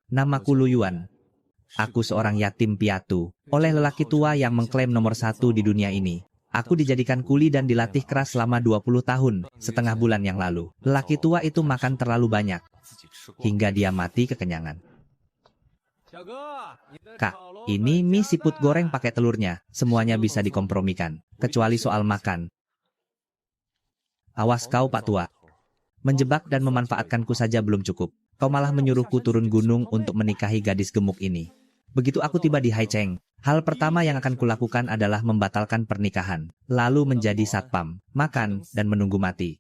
Namaku Lu Yuan. Aku seorang yatim piatu, oleh lelaki tua yang mengklaim nomor 1 di dunia ini. Aku dijadikan kuli dan dilatih keras selama 20 tahun, setengah bulan yang lalu. Lelaki tua itu makan terlalu banyak, hingga dia mati kekenyangan. Kak, ini mie siput goreng pakai telurnya, semuanya bisa dikompromikan, kecuali soal makan. Awas kau Pak Tua. Menjebak dan memanfaatkanku saja belum cukup. Kau malah menyuruhku turun gunung untuk menikahi gadis gemuk ini. Begitu aku tiba di Haicheng, hal pertama yang akan kulakukan adalah membatalkan pernikahan, lalu menjadi satpam, makan, dan menunggu mati.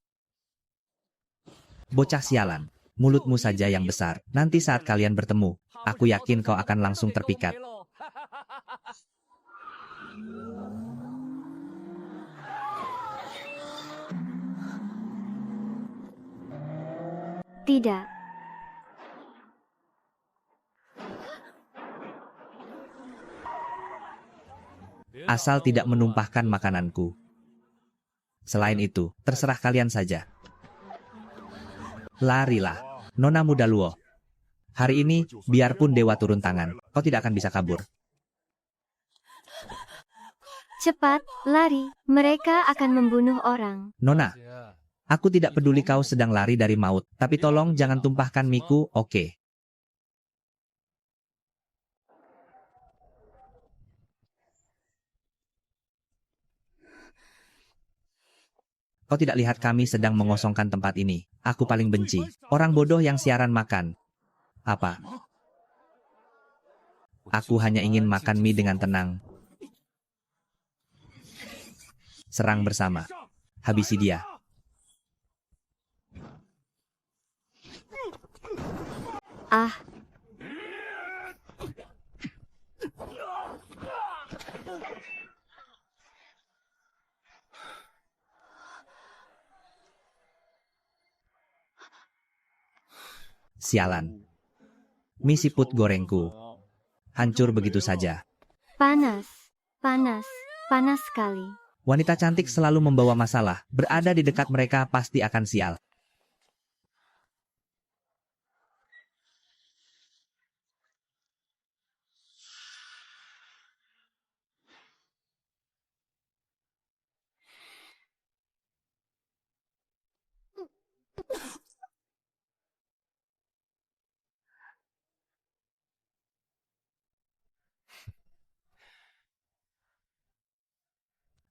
Bocah sialan, mulutmu saja yang besar. Nanti saat kalian bertemu, aku yakin kau akan langsung terpikat. Tidak. Asal tidak menumpahkan makananku. Selain itu, terserah kalian saja. Larilah, Nona Muda Luo. Hari ini, biarpun dewa turun tangan, kau tidak akan bisa kabur. Cepat, lari. Mereka akan membunuh orang. Nona, aku tidak peduli kau sedang lari dari maut, tapi tolong jangan tumpahkan miku, oke? Kau tidak lihat kami sedang mengosongkan tempat ini. Aku paling benci orang bodoh yang siaran makan. Apa? Aku hanya ingin makan mie dengan tenang. Serang bersama. Habisi dia. Ah. Sialan. Mie siput gorengku. Hancur begitu saja. Panas. Panas. Panas sekali. Wanita cantik selalu membawa masalah. Berada di dekat mereka pasti akan sial.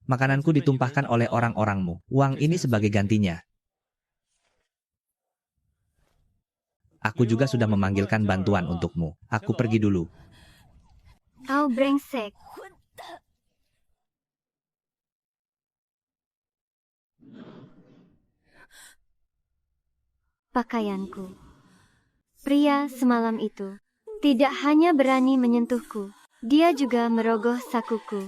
Makananku ditumpahkan oleh orang-orangmu. Uang ini sebagai gantinya. Aku juga sudah memanggilkan bantuan untukmu. Aku pergi dulu. Kau brengsek. Pakaianku. Pria semalam itu tidak hanya berani menyentuhku, dia juga merogoh sakuku.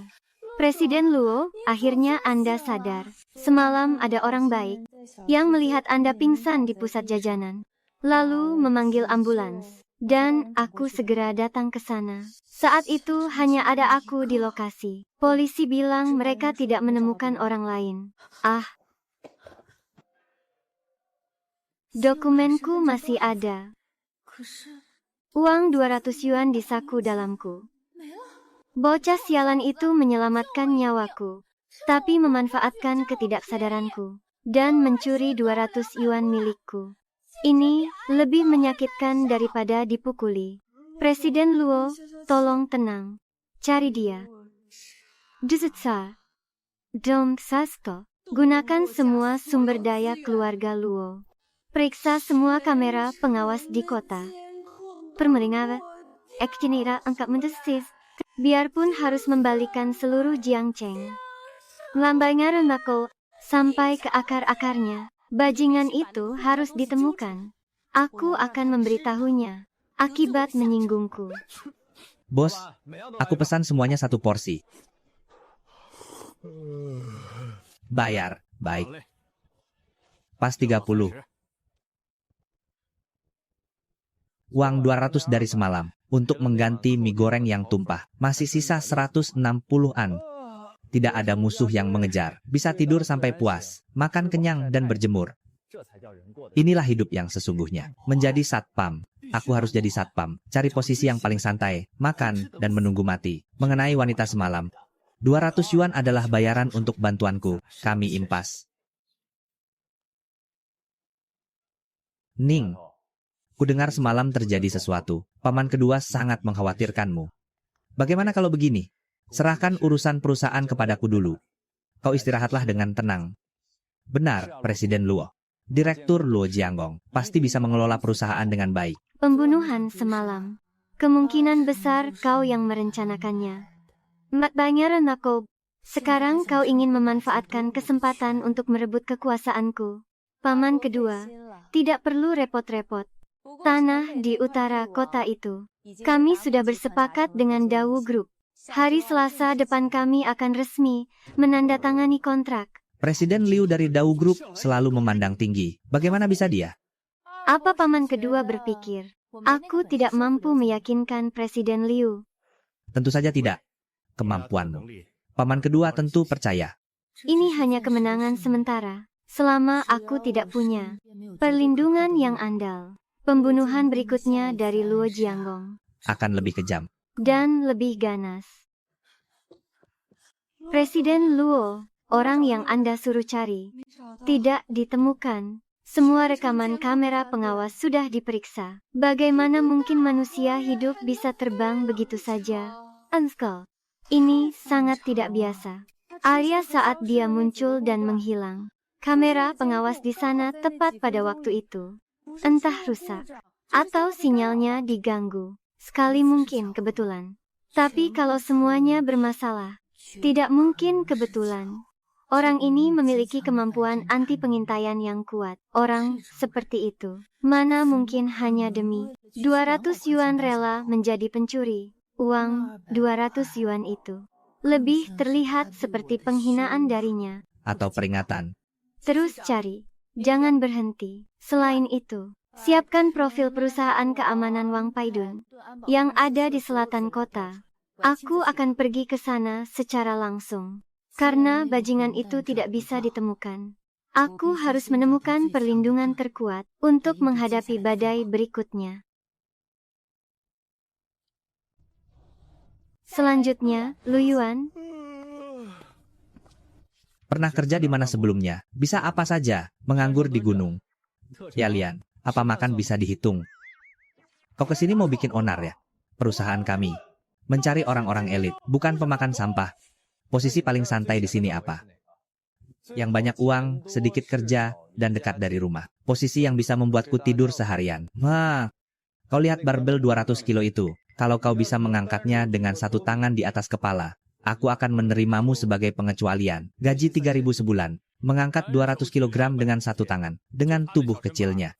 Presiden Luo, akhirnya Anda sadar. Semalam ada orang baik yang melihat Anda pingsan di pusat jajanan, lalu memanggil ambulans. Dan aku segera datang ke sana. Saat itu hanya ada aku di lokasi. Polisi bilang mereka tidak menemukan orang lain. Ah. Dokumenku masih ada. Uang 200 yuan di saku dalamku. Bocah sialan itu menyelamatkan nyawaku, tapi memanfaatkan ketidaksadaranku, dan mencuri 200 yuan milikku. Ini lebih menyakitkan daripada dipukuli. Presiden Luo, tolong tenang. Cari dia. Duzutsa. Dong Sasto. Gunakan semua sumber daya keluarga Luo. Periksa semua kamera pengawas di kota. Permelingawa. Ekcinira angkat mendesis. Biarpun harus membalikan seluruh Jiangcheng. Lambai ngaremakol sampai ke akar-akarnya. Bajingan itu harus ditemukan. Aku akan memberitahunya. Akibat menyinggungku. Bos, aku pesan semuanya 1 porsi. Bayar, baik. Pas 30. Uang 200 dari semalam. Untuk mengganti mie goreng yang tumpah. Masih sisa 160-an. Tidak ada musuh yang mengejar. Bisa tidur sampai puas. Makan kenyang dan berjemur. Inilah hidup yang sesungguhnya. Menjadi satpam. Aku harus jadi satpam. Cari posisi yang paling santai, makan, dan menunggu mati. Mengenai wanita semalam. 200 yuan adalah bayaran untuk bantuanku. Kami impas. Ning. Kudengar semalam terjadi sesuatu. Paman kedua sangat mengkhawatirkanmu. Bagaimana kalau begini? Serahkan urusan perusahaan kepadaku dulu. Kau istirahatlah dengan tenang. Benar, Presiden Luo. Direktur Luo Jianggong pasti bisa mengelola perusahaan dengan baik. Pembunuhan semalam. Kemungkinan besar kau yang merencanakannya. Mat Banyaran aku. Sekarang kau ingin memanfaatkan kesempatan untuk merebut kekuasaanku. Paman kedua, tidak perlu repot-repot. Tanah di utara kota itu. Kami sudah bersepakat dengan Dawu Group. Hari Selasa depan kami akan resmi menandatangani kontrak. Presiden Liu dari Dawu Group selalu memandang tinggi. Bagaimana bisa dia? Apa paman kedua berpikir? Aku tidak mampu meyakinkan Presiden Liu. Tentu saja tidak. Kemampuanmu. Paman kedua tentu percaya. Ini hanya kemenangan sementara. Selama aku tidak punya perlindungan yang andal. Pembunuhan berikutnya dari Luo Jianggong akan lebih kejam dan lebih ganas. Presiden Luo, orang yang Anda suruh cari, tidak ditemukan. Semua rekaman kamera pengawas sudah diperiksa. Bagaimana mungkin manusia hidup bisa terbang begitu saja? Uncle, ini sangat tidak biasa. Arya saat dia muncul dan menghilang. Kamera pengawas di sana tepat pada waktu itu. Entah rusak, atau sinyalnya diganggu. Sekali mungkin kebetulan. Tapi kalau semuanya bermasalah, tidak mungkin kebetulan. Orang ini memiliki kemampuan anti pengintaian yang kuat. Orang seperti itu, mana mungkin hanya demi 200 yuan rela menjadi pencuri. Uang 200 yuan itu lebih terlihat seperti penghinaan darinya. Atau peringatan. Terus cari. Jangan berhenti. Selain itu, siapkan profil perusahaan keamanan Wang Paidun yang ada di selatan kota. Aku akan pergi ke sana secara langsung. Karena bajingan itu tidak bisa ditemukan. Aku harus menemukan perlindungan terkuat untuk menghadapi badai berikutnya. Selanjutnya, Lu Yuan. Pernah kerja di mana sebelumnya? Bisa apa saja, menganggur di gunung. Ya Lian, apa makan bisa dihitung? Kau kesini mau bikin onar ya? Perusahaan kami mencari orang-orang elit, bukan pemakan sampah. Posisi paling santai di sini apa? Yang banyak uang, sedikit kerja, dan dekat dari rumah. Posisi yang bisa membuatku tidur seharian. Wah, kau lihat barbel 200 kilo itu. Kalau kau bisa mengangkatnya dengan satu tangan di atas kepala, aku akan menerimamu sebagai pengecualian. Gaji 3.000 sebulan. Mengangkat 200 kg dengan satu tangan. Dengan tubuh kecilnya.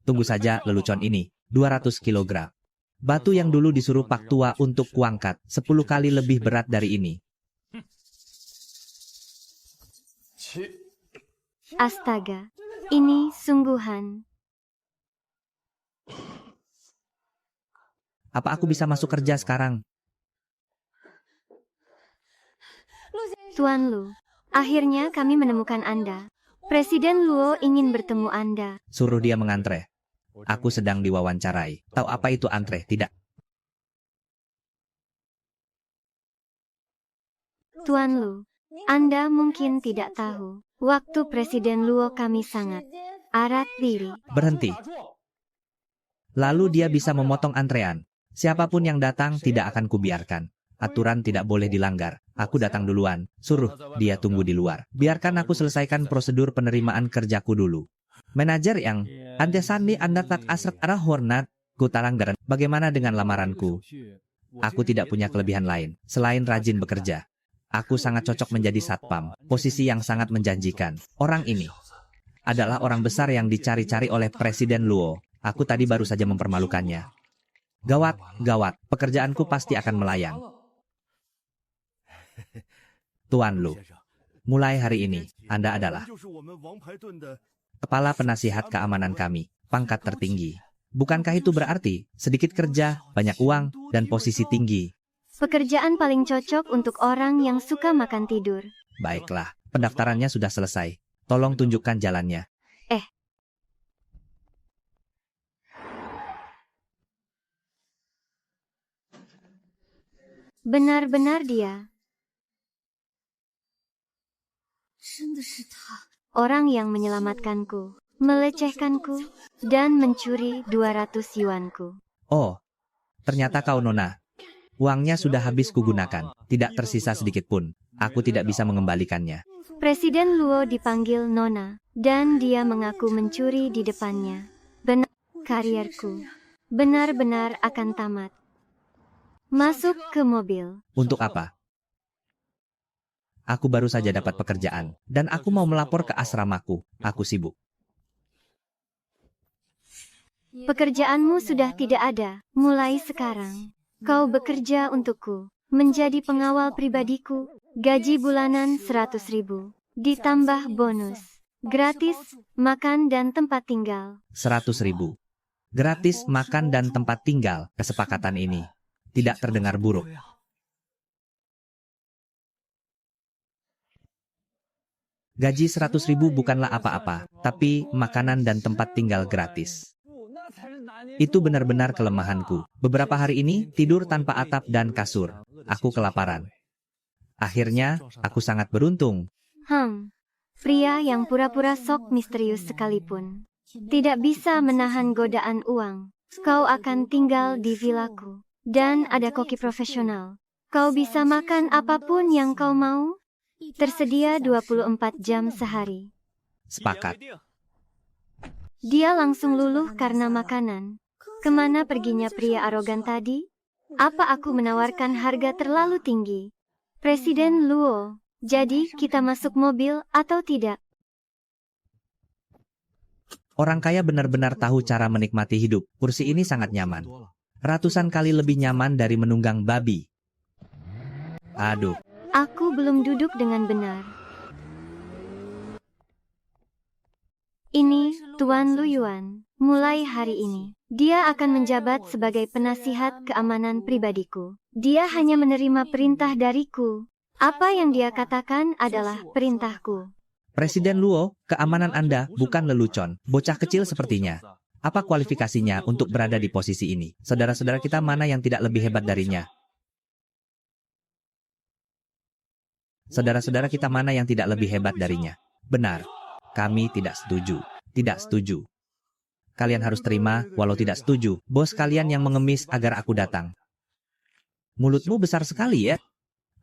Tunggu saja lelucon ini. 200 kg. Batu yang dulu disuruh Pak Tua untuk kuangkat 10 kali lebih berat dari ini. Astaga. Ini sungguhan. Apa aku bisa masuk kerja sekarang? Tuan Lu, akhirnya kami menemukan Anda. Presiden Luo ingin bertemu Anda. Suruh dia mengantre. Aku sedang diwawancarai. Tahu apa itu antre? Tidak. Tuan Lu, Anda mungkin tidak tahu. Waktu Presiden Luo kami sangat arat diri. Berhenti. Lalu dia bisa memotong antrean. Siapapun yang datang tidak akan kubiarkan. Aturan tidak boleh dilanggar. Aku datang duluan. Suruh dia tunggu di luar. Biarkan aku selesaikan prosedur penerimaan kerjaku dulu. Manajer yang Andesani Anda tak asrak arah hornat. Kutalanggaran. Bagaimana dengan lamaranku? Aku tidak punya kelebihan lain selain rajin bekerja. Aku sangat cocok menjadi satpam. Posisi yang sangat menjanjikan. Orang ini adalah orang besar yang dicari-cari oleh Presiden Luo. Aku tadi baru saja mempermalukannya. Gawat, gawat. Pekerjaanku pasti akan melayang. Tuan Lu, mulai hari ini, Anda adalah kepala penasihat keamanan kami, pangkat tertinggi. Bukankah itu berarti sedikit kerja, banyak uang, dan posisi tinggi? Pekerjaan paling cocok untuk orang yang suka makan tidur. Baiklah, pendaftarannya sudah selesai. Tolong tunjukkan jalannya. Benar-benar dia. Orang yang menyelamatkanku, melecehkanku, dan mencuri 200 yuanku. Oh, ternyata kau Nona. Uangnya sudah habis kugunakan, tidak tersisa sedikit pun. Aku tidak bisa mengembalikannya. Presiden Luo dipanggil Nona, dan dia mengaku mencuri di depannya. Benar, karierku benar-benar akan tamat. Masuk ke mobil. Untuk apa? Aku baru saja dapat pekerjaan, dan aku mau melapor ke asramaku. Aku sibuk. Pekerjaanmu sudah tidak ada. Mulai sekarang, kau bekerja untukku. Menjadi pengawal pribadiku. Gaji bulanan 100.000. Ditambah bonus. Gratis, makan dan tempat tinggal. 100.000. Gratis makan dan tempat tinggal. Kesepakatan ini tidak terdengar buruk. Gaji 100.000 bukanlah apa-apa, tapi makanan dan tempat tinggal gratis. Itu benar-benar kelemahanku. Beberapa hari ini tidur tanpa atap dan kasur. Aku kelaparan. Akhirnya, aku sangat beruntung. Pria yang pura-pura sok misterius sekalipun tidak bisa menahan godaan uang. Kau akan tinggal di vilaku. Dan ada koki profesional. Kau bisa makan apapun yang kau mau. Tersedia 24 jam sehari. Sepakat. Dia langsung luluh karena makanan. Kemana perginya pria arogan tadi? Apa aku menawarkan harga terlalu tinggi? Presiden Luo, jadi kita masuk mobil atau tidak? Orang kaya benar-benar tahu cara menikmati hidup. Kursi ini sangat nyaman. Ratusan kali lebih nyaman dari menunggang babi. Aduh. Aku belum duduk dengan benar. Ini, Tuan Lu Yuan. Mulai hari ini, dia akan menjabat sebagai penasihat keamanan pribadiku. Dia hanya menerima perintah dariku. Apa yang dia katakan adalah perintahku. Presiden Luo, keamanan Anda bukan lelucon. Bocah kecil sepertinya. Apa kualifikasinya untuk berada di posisi ini? Saudara-saudara kita mana yang tidak lebih hebat darinya? Saudara-saudara kita mana yang tidak lebih hebat darinya? Benar. Kami tidak setuju. Tidak setuju. Kalian harus terima, walau tidak setuju. Bos kalian yang mengemis agar aku datang. Mulutmu besar sekali ya?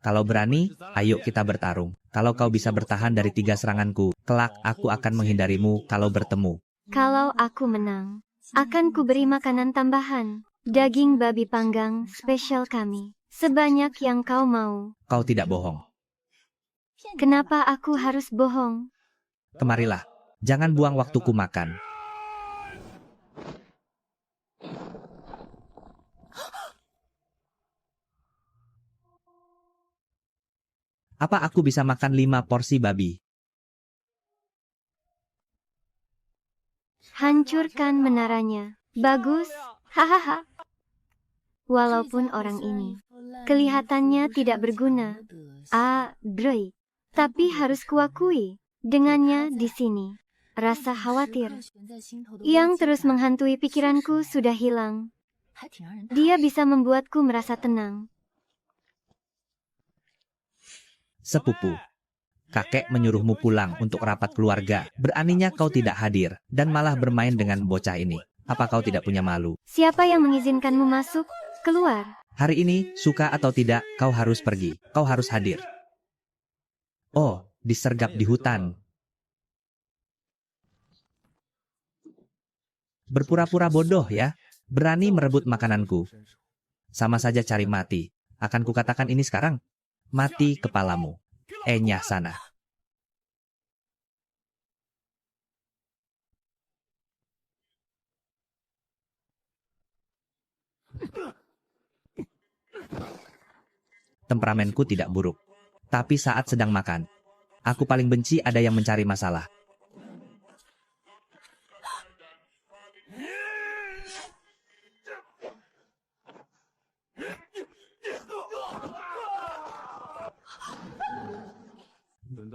Kalau berani, ayo kita bertarung. Kalau kau bisa bertahan dari 3 seranganku, kelak aku akan menghindarimu kalau bertemu. Kalau aku menang, akan kuberi makanan tambahan. Daging babi panggang spesial kami. Sebanyak yang kau mau. Kau tidak bohong. Kenapa aku harus bohong? Kemarilah. Jangan buang waktuku makan. Apa aku bisa makan 5 porsi babi? Hancurkan menaranya. Bagus. Hahaha. Walaupun orang ini kelihatannya tidak berguna. Drei. Tapi harus kuakui, dengannya di sini. Rasa khawatir yang terus menghantui pikiranku sudah hilang. Dia bisa membuatku merasa tenang. Sepupu. Kakek menyuruhmu pulang untuk rapat keluarga. Beraninya kau tidak hadir, dan malah bermain dengan bocah ini. Apa kau tidak punya malu? Siapa yang mengizinkanmu masuk, keluar? Hari ini, suka atau tidak, kau harus pergi. Kau harus hadir. Oh, disergap di hutan. Berpura-pura bodoh ya. Berani merebut makananku. Sama saja cari mati. Akan kukatakan ini sekarang. Mati kepalamu. Enyah sana. Temperamenku tidak buruk. Tapi saat sedang makan, aku paling benci ada yang mencari masalah.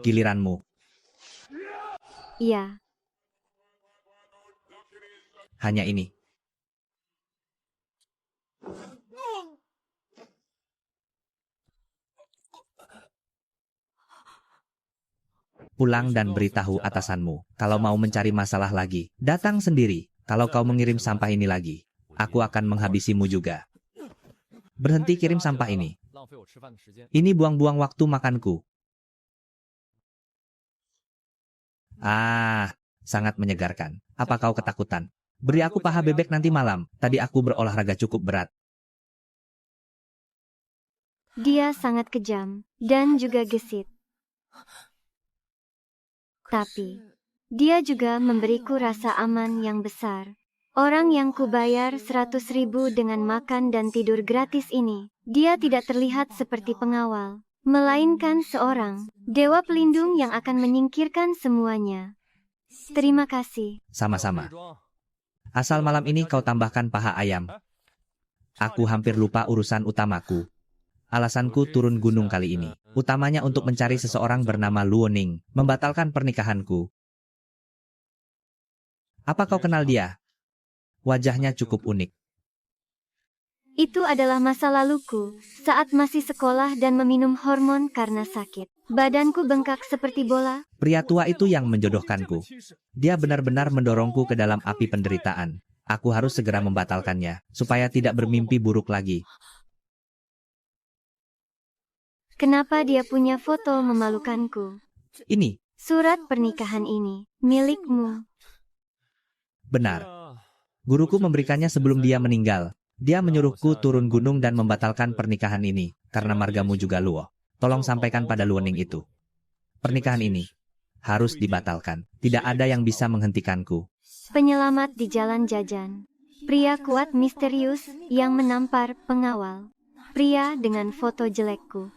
Giliranmu. Iya. Hanya ini. Pulang dan beritahu atasanmu. Kalau mau mencari masalah lagi, datang sendiri. Kalau kau mengirim sampah ini lagi, aku akan menghabisimu juga. Berhenti kirim sampah ini. Ini buang-buang waktu makanku. Sangat menyegarkan. Apa kau ketakutan? Beri aku paha bebek nanti malam. Tadi aku berolahraga cukup berat. Dia sangat kejam dan juga gesit. Tapi, dia juga memberiku rasa aman yang besar. Orang yang kubayar 100.000 dengan makan dan tidur gratis ini, dia tidak terlihat seperti pengawal, melainkan seorang dewa pelindung yang akan menyingkirkan semuanya. Terima kasih. Sama-sama. Asal malam ini kau tambahkan paha ayam. Aku hampir lupa urusan utamaku. Alasanku turun gunung kali ini, utamanya untuk mencari seseorang bernama Luo Ning, membatalkan pernikahanku. Apa kau kenal dia? Wajahnya cukup unik. Itu adalah masa laluku, saat masih sekolah dan meminum hormon karena sakit. Badanku bengkak seperti bola. Pria tua itu yang menjodohkanku. Dia benar-benar mendorongku ke dalam api penderitaan. Aku harus segera membatalkannya, supaya tidak bermimpi buruk lagi. Kenapa dia punya foto memalukanku? Ini. Surat pernikahan ini, milikmu. Benar. Guruku memberikannya sebelum dia meninggal. Dia menyuruhku turun gunung dan membatalkan pernikahan ini, karena margamu juga Luo. Tolong sampaikan pada Luo Ning itu. Pernikahan ini harus dibatalkan. Tidak ada yang bisa menghentikanku. Penyelamat di jalan jajan. Pria kuat misterius yang menampar pengawal. Pria dengan foto jelekku.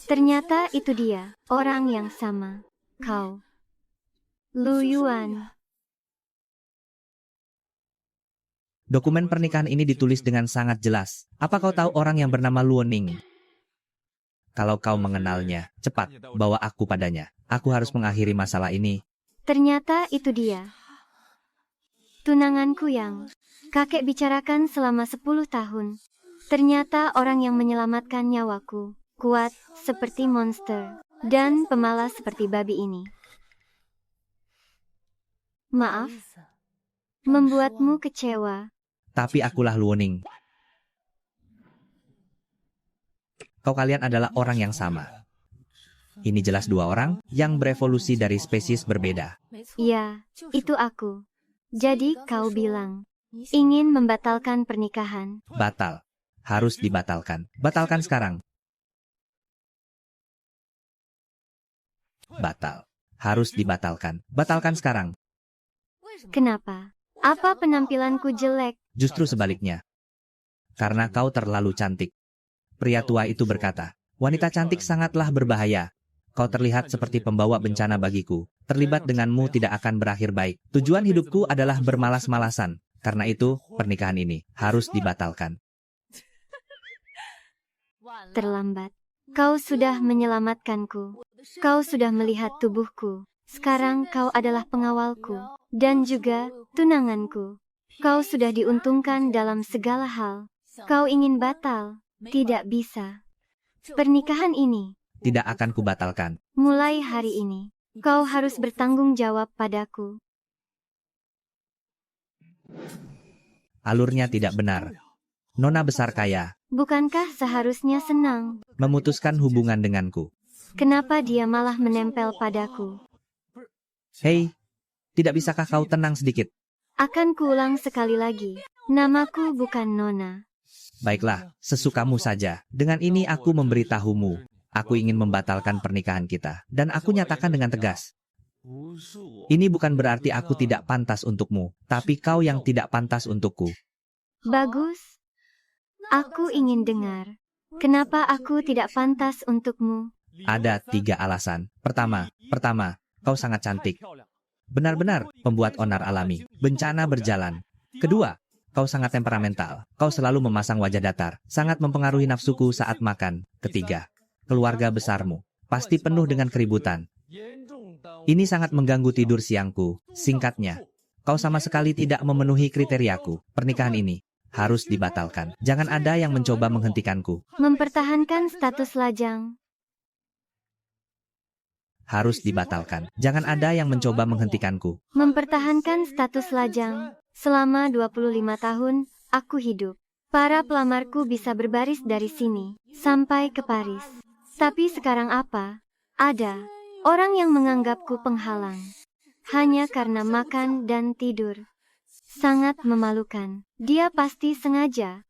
Ternyata itu dia, orang yang sama. Kau. Lu Yuan. Dokumen pernikahan ini ditulis dengan sangat jelas. Apa kau tahu orang yang bernama Luo Ning? Kalau kau mengenalnya, cepat, bawa aku padanya. Aku harus mengakhiri masalah ini. Ternyata itu dia. Tunanganku yang kakek bicarakan selama 10 tahun. Ternyata orang yang menyelamatkan nyawaku. Kuat seperti monster, dan pemalas seperti babi ini. Maaf, membuatmu kecewa. Tapi akulah Luo Ning. Kau kalian adalah orang yang sama. Ini jelas dua orang yang berevolusi dari spesies berbeda. Ya, itu aku. Jadi kau bilang, ingin membatalkan pernikahan. Batal. Harus dibatalkan. Batalkan sekarang. Batal. Harus dibatalkan. Batalkan sekarang. Kenapa? Apa penampilanku jelek? Justru sebaliknya. Karena kau terlalu cantik. Pria tua itu berkata, wanita cantik sangatlah berbahaya. Kau terlihat seperti pembawa bencana bagiku. Terlibat denganmu tidak akan berakhir baik. Tujuan hidupku adalah bermalas-malasan. Karena itu, pernikahan ini harus dibatalkan. Terlambat. Kau sudah menyelamatkanku. Kau sudah melihat tubuhku. Sekarang kau adalah pengawalku. Dan juga tunanganku. Kau sudah diuntungkan dalam segala hal. Kau ingin batal. Tidak bisa. Pernikahan ini Tidak akan kubatalkan. mulai hari ini. Kau harus bertanggung jawab padaku. Alurnya tidak benar. Nona besar kaya Bukankah seharusnya senang? memutuskan hubungan denganku. Kenapa dia malah menempel padaku? Hei, tidak bisakah kau tenang sedikit? Akan kuulang sekali lagi. Namaku bukan Nona. Baiklah, sesukamu saja. Dengan ini aku memberitahumu. Aku ingin membatalkan pernikahan kita. Dan aku nyatakan dengan tegas. Ini bukan berarti aku tidak pantas untukmu. Tapi kau yang tidak pantas untukku. Bagus. Aku ingin dengar. Kenapa aku tidak pantas untukmu? Ada 3 alasan. Pertama, kau sangat cantik. Benar-benar pembuat onar alami. Bencana berjalan. Kedua, kau sangat temperamental. Kau selalu memasang wajah datar. Sangat mempengaruhi nafsuku saat makan. Ketiga, keluarga besarmu. Pasti penuh dengan keributan. Ini sangat mengganggu tidur siangku. Singkatnya, Kau sama sekali tidak memenuhi kriteriaku. Pernikahan ini harus dibatalkan. Jangan ada yang mencoba menghentikanku. Mempertahankan status lajang. Harus dibatalkan. Jangan ada yang mencoba menghentikanku. Mempertahankan status lajang. Selama 25 tahun, aku hidup. Para pelamarku bisa berbaris dari sini, sampai ke Paris. Tapi sekarang apa? Ada orang yang menganggapku penghalang. Hanya karena makan dan tidur. Sangat memalukan. Dia pasti sengaja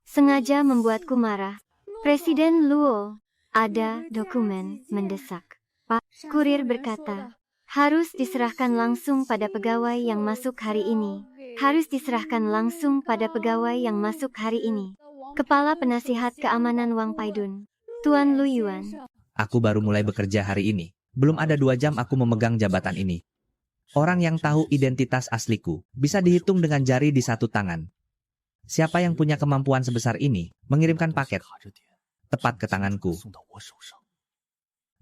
membuatku marah. Presiden Luo, ada dokumen mendesak. Pak, kurir berkata, harus diserahkan langsung pada pegawai yang masuk hari ini. Harus diserahkan langsung pada pegawai yang masuk hari ini. Kepala Penasihat Keamanan Wang Paidun, Tuan Lu Yuan. Aku baru mulai bekerja hari ini. Belum ada 2 jam aku memegang jabatan ini. Orang yang tahu identitas asliku bisa dihitung dengan jari di satu tangan. Siapa yang punya kemampuan sebesar ini mengirimkan paket tepat ke tanganku?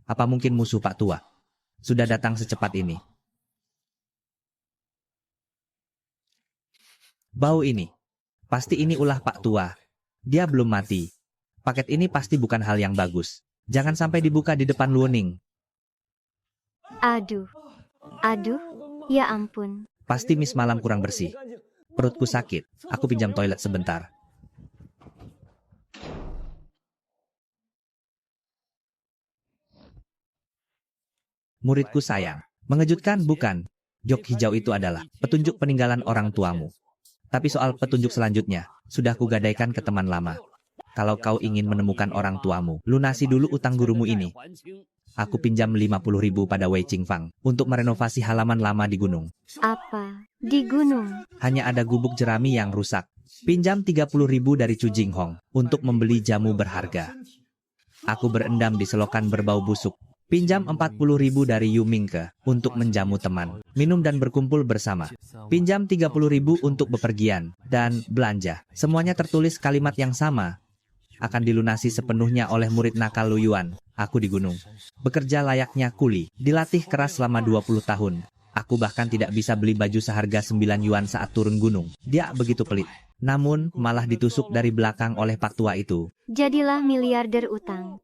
Apa mungkin musuh Pak Tua sudah datang secepat ini? Bau ini. Pasti ini ulah Pak Tua. Dia belum mati. Paket ini pasti bukan hal yang bagus. Jangan sampai dibuka di depan Luoning. Aduh, ya ampun. Pasti Miss Malam kurang bersih. Perutku sakit. Aku pinjam toilet sebentar. Muridku sayang. Mengejutkan bukan? Jok hijau itu adalah petunjuk peninggalan orang tuamu. Tapi soal petunjuk selanjutnya, sudah kugadaikan ke teman lama. Kalau kau ingin menemukan orang tuamu, lunasi dulu utang gurumu ini. Aku pinjam 50.000 pada Wei Qingfang untuk merenovasi halaman lama di gunung. Apa? Di gunung? Hanya ada gubuk jerami yang rusak. Pinjam 30.000 dari Chu Jinghong untuk membeli jamu berharga. Aku berendam di selokan berbau busuk. Pinjam 40.000 dari Yu Mingke untuk menjamu teman, minum dan berkumpul bersama. Pinjam 30.000 untuk bepergian dan belanja. Semuanya tertulis kalimat yang sama. Akan dilunasi sepenuhnya oleh murid nakal Lu Yuan. Aku di gunung. Bekerja layaknya kuli. Dilatih keras selama 20 tahun. Aku bahkan tidak bisa beli baju seharga 9 yuan saat turun gunung. Dia begitu pelit. Namun, malah ditusuk dari belakang oleh Pak Tua itu. Jadilah miliarder utang.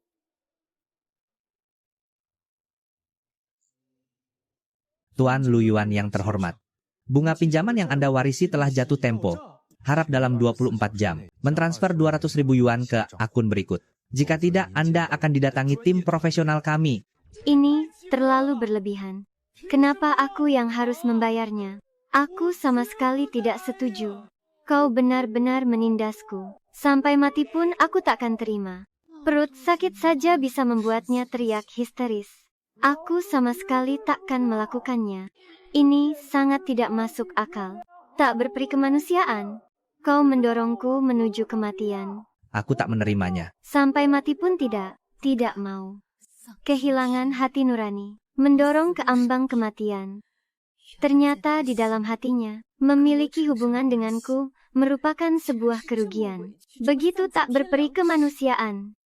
Tuan Lu Yuan yang terhormat. Bunga pinjaman yang Anda warisi telah jatuh tempo. Harap dalam 24 jam mentransfer 200.000 yuan ke akun berikut. Jika tidak, Anda akan didatangi tim profesional kami. Ini terlalu berlebihan. Kenapa aku yang harus membayarnya? Aku sama sekali tidak setuju. Kau benar-benar menindasku. Sampai mati pun aku takkan terima. Perut sakit saja bisa membuatnya teriak histeris. Aku sama sekali takkan melakukannya. Ini sangat tidak masuk akal. Tak berperi kemanusiaan. Kau mendorongku menuju kematian. Aku tak menerimanya. Sampai mati pun tidak mau. Kehilangan hati nurani, mendorong ke ambang kematian. Ternyata di dalam hatinya, memiliki hubungan denganku, merupakan sebuah kerugian. Begitu tak berperi kemanusiaan.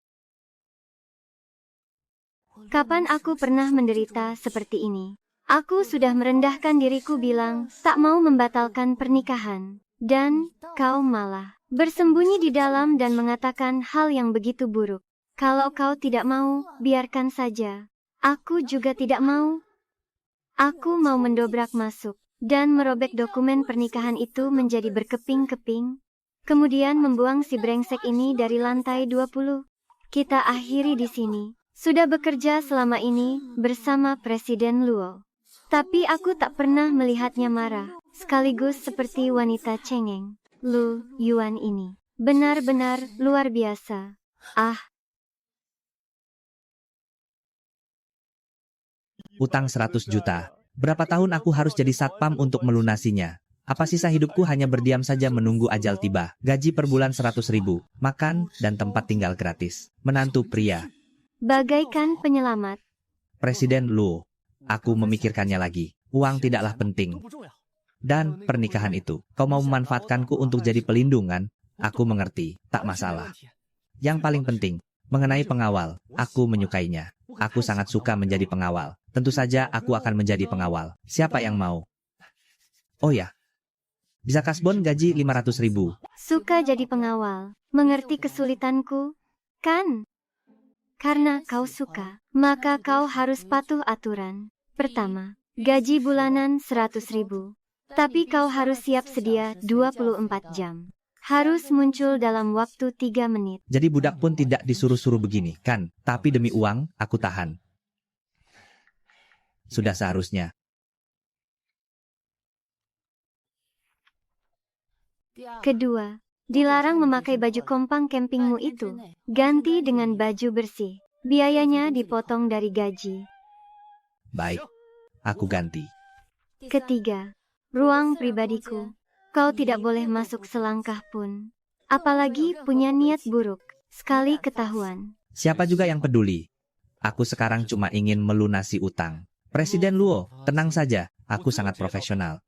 Kapan aku pernah menderita seperti ini? Aku sudah merendahkan diriku bilang, tak mau membatalkan pernikahan. Dan, kau malah bersembunyi di dalam dan mengatakan hal yang begitu buruk. Kalau kau tidak mau, biarkan saja. Aku juga tidak mau. Aku mau mendobrak masuk, dan merobek dokumen pernikahan itu menjadi berkeping-keping. Kemudian membuang si brengsek ini dari lantai 20. Kita akhiri di sini. Sudah bekerja selama ini, bersama Presiden Luo. Tapi aku tak pernah melihatnya marah. Sekaligus seperti wanita cengeng. Lu Yuan ini benar-benar luar biasa. Utang 100 juta. Berapa tahun aku harus jadi satpam untuk melunasinya? Apa sisa hidupku hanya berdiam saja menunggu ajal tiba? Gaji per bulan 100.000, makan dan tempat tinggal gratis. Menantu pria. Bagaikan penyelamat. Presiden Luo. Aku memikirkannya lagi. Uang tidaklah penting. Dan pernikahan itu, kau mau memanfaatkanku untuk jadi pelindungan? Aku mengerti, tak masalah. Yang paling penting, mengenai pengawal, aku menyukainya. Aku sangat suka menjadi pengawal. Tentu saja aku akan menjadi pengawal. Siapa yang mau? Oh ya, Bisa kasbon gaji 500.000. Suka jadi pengawal. Mengerti kesulitanku, kan? Karena kau suka, maka kau harus patuh aturan. Pertama, gaji bulanan 100.000. Tapi kau harus siap sedia 24 jam. Harus muncul dalam waktu 3 menit. Jadi budak pun tidak disuruh-suruh begini, kan? Tapi demi uang, aku tahan. Sudah seharusnya. Kedua, dilarang memakai baju kompang campingmu itu. Ganti dengan baju bersih. Biayanya dipotong dari gaji. Baik, aku ganti. Ketiga, ruang pribadiku. Kau tidak boleh masuk selangkah pun. Apalagi punya niat buruk. Sekali ketahuan. Siapa juga yang peduli? Aku sekarang cuma ingin melunasi utang. Presiden Luo, tenang saja. Aku sangat profesional.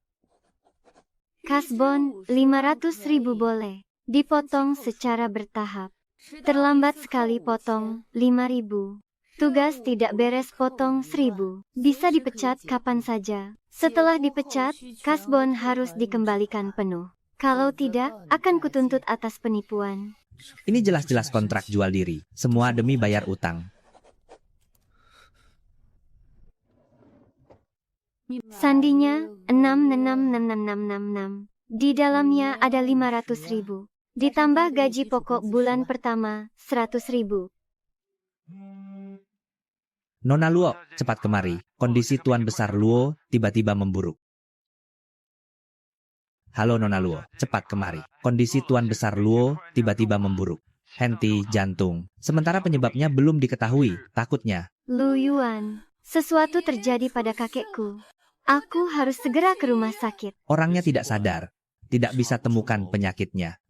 Kasbon 500.000 boleh. Dipotong secara bertahap. Terlambat sekali potong 5.000. Tugas tidak beres potong 1.000. Bisa dipecat kapan saja. Setelah dipecat, kasbon harus dikembalikan penuh. Kalau tidak, akan kutuntut atas penipuan. Ini jelas-jelas kontrak jual diri. Semua demi bayar utang. Sandinya 6666666. Di dalamnya ada 500.000. Ditambah gaji pokok bulan pertama 100.000. Nona Luo, cepat kemari. Kondisi Tuan Besar Luo tiba-tiba memburuk. Halo Nona Luo, cepat kemari. Kondisi Tuan Besar Luo tiba-tiba memburuk. Henti jantung. Sementara penyebabnya belum diketahui, takutnya. Lu Yuan, sesuatu terjadi pada kakekku. Aku harus segera ke rumah sakit. Orangnya tidak sadar. Tidak bisa temukan penyakitnya.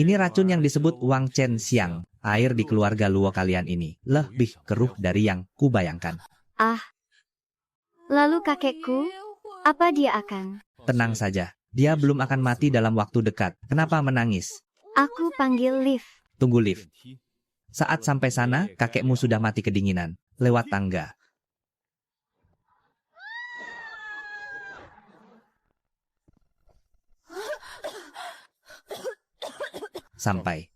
Ini racun yang disebut Wang Chen Xiang. Air di keluarga Luo kalian ini lebih keruh dari yang kubayangkan. Ah. Lalu kakekku, apa dia akan? Tenang saja. Dia belum akan mati dalam waktu dekat. Kenapa menangis? Aku panggil lift. Tunggu lift. Saat sampai sana, kakekmu sudah mati kedinginan. Lewat tangga. Sampai.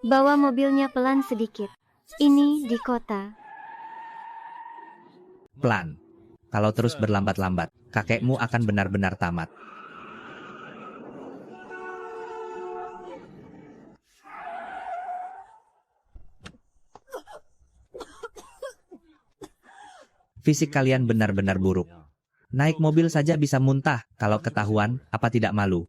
Bawa mobilnya pelan sedikit. Ini di kota. Pelan. Kalau terus berlambat-lambat, kakekmu akan benar-benar tamat. Fisik kalian benar-benar buruk. Naik mobil saja bisa muntah, kalau ketahuan, apa tidak malu?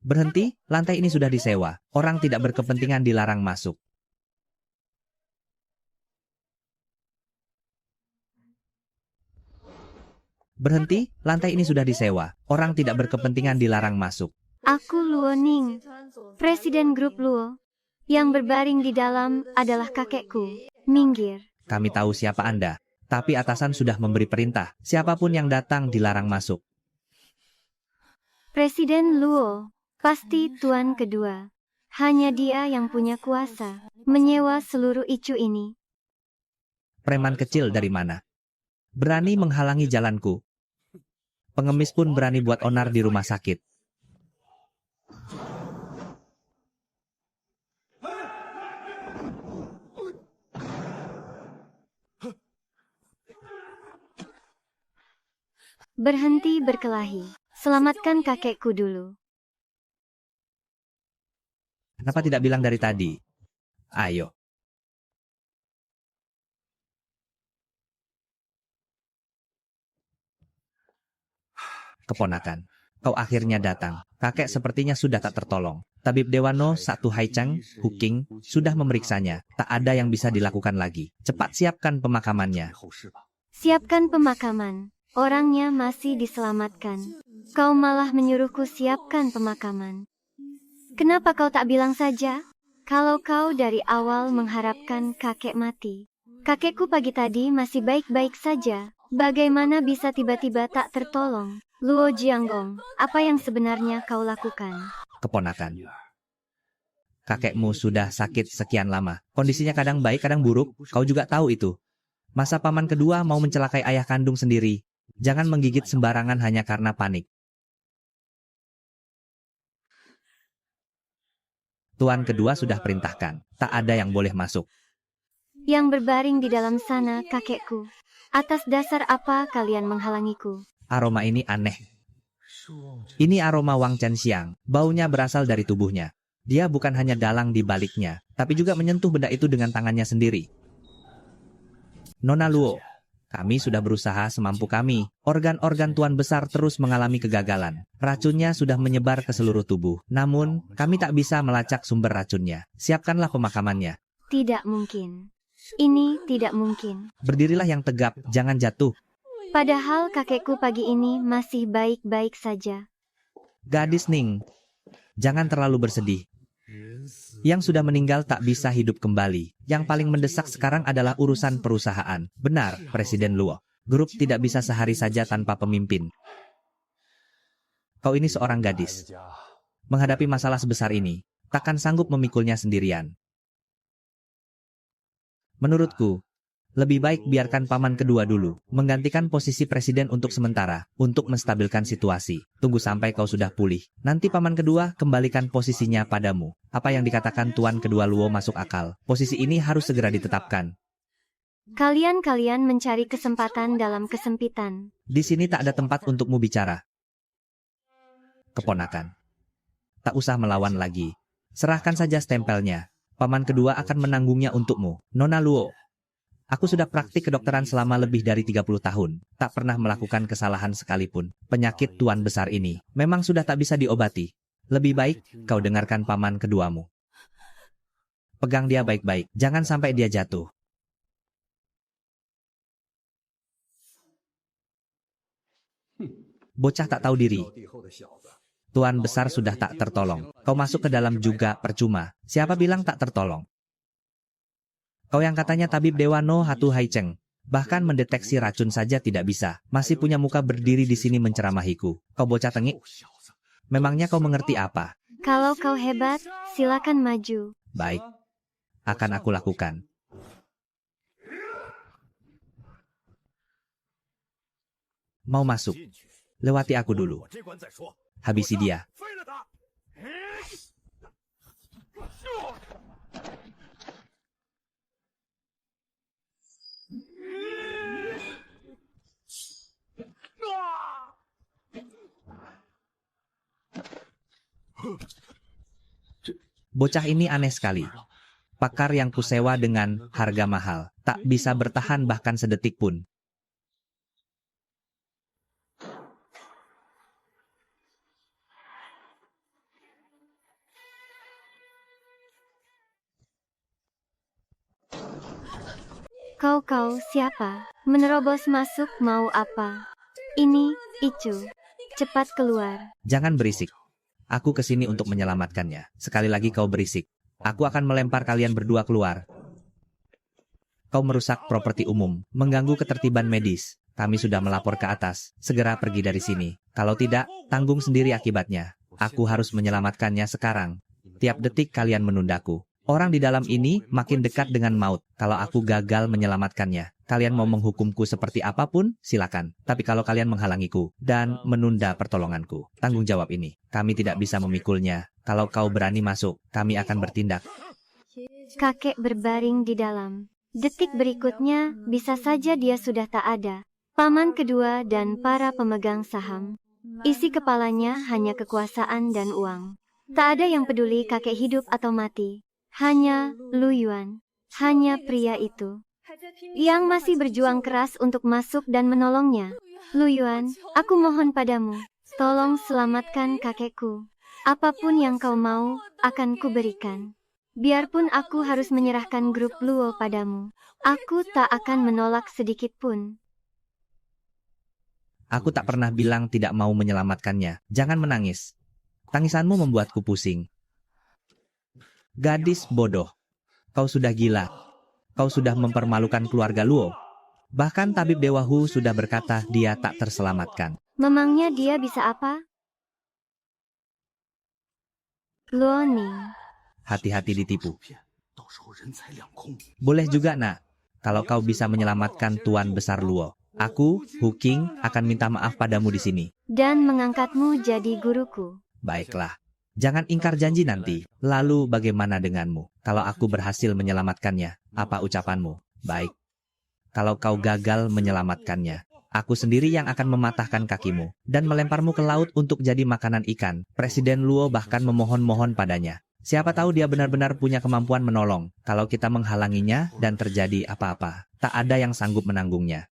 Berhenti, lantai ini sudah disewa. Orang tidak berkepentingan dilarang masuk. Berhenti, lantai ini sudah disewa. Orang tidak berkepentingan dilarang masuk. Aku Luo Ning, Presiden Grup Luo. Yang berbaring di dalam adalah kakekku. Minggir. Kami tahu siapa Anda, tapi atasan sudah memberi perintah. Siapapun yang datang dilarang masuk. Presiden Luo, pasti tuan kedua. Hanya dia yang punya kuasa menyewa seluruh icu ini. Preman kecil dari mana? Berani menghalangi jalanku. Pengemis pun berani buat onar di rumah sakit. Berhenti berkelahi. Selamatkan kakekku dulu. Kenapa tidak bilang dari tadi? Ayo. Keponakan, kau akhirnya datang. Kakek sepertinya sudah tak tertolong. Tabib Dewano Satu Haicheng, Huking, sudah memeriksanya. Tak ada yang bisa dilakukan lagi. Cepat siapkan pemakamannya. Siapkan pemakaman. Orangnya masih diselamatkan. Kau malah menyuruhku siapkan pemakaman. Kenapa kau tak bilang saja? Kalau kau dari awal mengharapkan kakek mati. Kakekku pagi tadi masih baik-baik saja. Bagaimana bisa tiba-tiba tak tertolong? Luo Jianggong, apa yang sebenarnya kau lakukan? Keponakan. Kakekmu sudah sakit sekian lama. Kondisinya kadang baik, kadang buruk. Kau juga tahu itu. Masa paman kedua mau mencelakai ayah kandung sendiri. Jangan menggigit sembarangan hanya karena panik. Tuan kedua sudah perintahkan. Tak ada yang boleh masuk. Yang berbaring di dalam sana, kakekku. Atas dasar apa kalian menghalangiku? Aroma ini aneh. Ini aroma Wang Chenxiang. Baunya berasal dari tubuhnya. Dia bukan hanya dalang di baliknya, tapi juga menyentuh benda itu dengan tangannya sendiri. Nona Luo, kami sudah berusaha semampu kami. Organ-organ tuan besar terus mengalami kegagalan. Racunnya sudah menyebar ke seluruh tubuh. Namun, kami tak bisa melacak sumber racunnya. Siapkanlah pemakamannya. Tidak mungkin. Ini tidak mungkin. Berdirilah yang tegap, jangan jatuh. Padahal kakekku pagi ini masih baik-baik saja. Gadis Ning, jangan terlalu bersedih. Yang sudah meninggal tak bisa hidup kembali. Yang paling mendesak sekarang adalah urusan perusahaan. Benar, Presiden Luo. Grup tidak bisa sehari saja tanpa pemimpin. Kau ini seorang gadis. Menghadapi masalah sebesar ini, takkan sanggup memikulnya sendirian. Menurutku, lebih baik biarkan paman kedua dulu, menggantikan posisi presiden untuk sementara, untuk menstabilkan situasi. Tunggu sampai kau sudah pulih. Nanti paman kedua kembalikan posisinya padamu. Apa yang dikatakan tuan kedua Luo masuk akal. Posisi ini harus segera ditetapkan. Kalian mencari kesempatan dalam kesempitan. Di sini tak ada tempat untukmu bicara. Keponakan. Tak usah melawan lagi. Serahkan saja stempelnya. Paman kedua akan menanggungnya untukmu. Nona Luo. Aku sudah praktik kedokteran selama lebih dari 30 tahun. Tak pernah melakukan kesalahan sekalipun. Penyakit tuan besar ini memang sudah tak bisa diobati. Lebih baik kau dengarkan paman keduamu. Pegang dia baik-baik. Jangan sampai dia jatuh. Bocah tak tahu diri. Tuan besar sudah tak tertolong. Kau masuk ke dalam juga percuma. Siapa bilang tak tertolong? Kau yang katanya tabib Dewa No Hatu Haicheng. Bahkan mendeteksi racun saja tidak bisa. Masih punya muka berdiri di sini menceramahiku. Kau bocah tengik. Memangnya kau mengerti apa? Kalau kau hebat, silakan maju. Baik. Akan aku lakukan. Mau masuk? Lewati aku dulu. Habisi dia. Bocah ini aneh sekali. Pakar yang kusewa dengan harga mahal. Tak bisa bertahan bahkan sedetik pun. Kau siapa? Menerobos masuk mau apa? Ini, Icu. Cepat keluar. Jangan berisik. Aku kesini untuk menyelamatkannya. Sekali lagi kau berisik. Aku akan melempar kalian berdua keluar. Kau merusak properti umum, mengganggu ketertiban medis. Kami sudah melapor ke atas. Segera pergi dari sini. Kalau tidak, tanggung sendiri akibatnya. Aku harus menyelamatkannya sekarang. Tiap detik kalian menundaku. Orang di dalam ini makin dekat dengan maut. Kalau aku gagal menyelamatkannya, kalian mau menghukumku seperti apapun, silakan. Tapi kalau kalian menghalangiku dan menunda pertolonganku, tanggung jawab ini. Kami tidak bisa memikulnya. Kalau kau berani masuk, kami akan bertindak. Kakek berbaring di dalam. Detik berikutnya, bisa saja dia sudah tak ada. Paman kedua dan para pemegang saham. Isi kepalanya hanya kekuasaan dan uang. Tak ada yang peduli kakek hidup atau mati. Hanya Lu Yuan, hanya pria itu yang masih berjuang keras untuk masuk dan menolongnya. Lu Yuan, aku mohon padamu, tolong selamatkan kakekku. Apapun yang kau mau, akan kuberikan. Biarpun aku harus menyerahkan grup Luo padamu, aku tak akan menolak sedikit pun. Aku tak pernah bilang tidak mau menyelamatkannya. Jangan menangis. Tangisanmu membuatku pusing. Gadis bodoh. Kau sudah gila. Kau sudah mempermalukan keluarga Luo. Bahkan tabib Dewa Hu sudah berkata dia tak terselamatkan. Memangnya dia bisa apa? Luo Ning. Hati-hati ditipu. Boleh juga, nak. Kalau kau bisa menyelamatkan Tuan Besar Luo, aku, Hu Qing, akan minta maaf padamu di sini. Dan mengangkatmu jadi guruku. Baiklah. Jangan ingkar janji nanti. Lalu bagaimana denganmu? Kalau aku berhasil menyelamatkannya, apa ucapanmu? Baik. Kalau kau gagal menyelamatkannya, aku sendiri yang akan mematahkan kakimu dan melemparmu ke laut untuk jadi makanan ikan. Presiden Luo bahkan memohon-mohon padanya. Siapa tahu dia benar-benar punya kemampuan menolong. Kalau kita menghalanginya dan terjadi apa-apa, tak ada yang sanggup menanggungnya.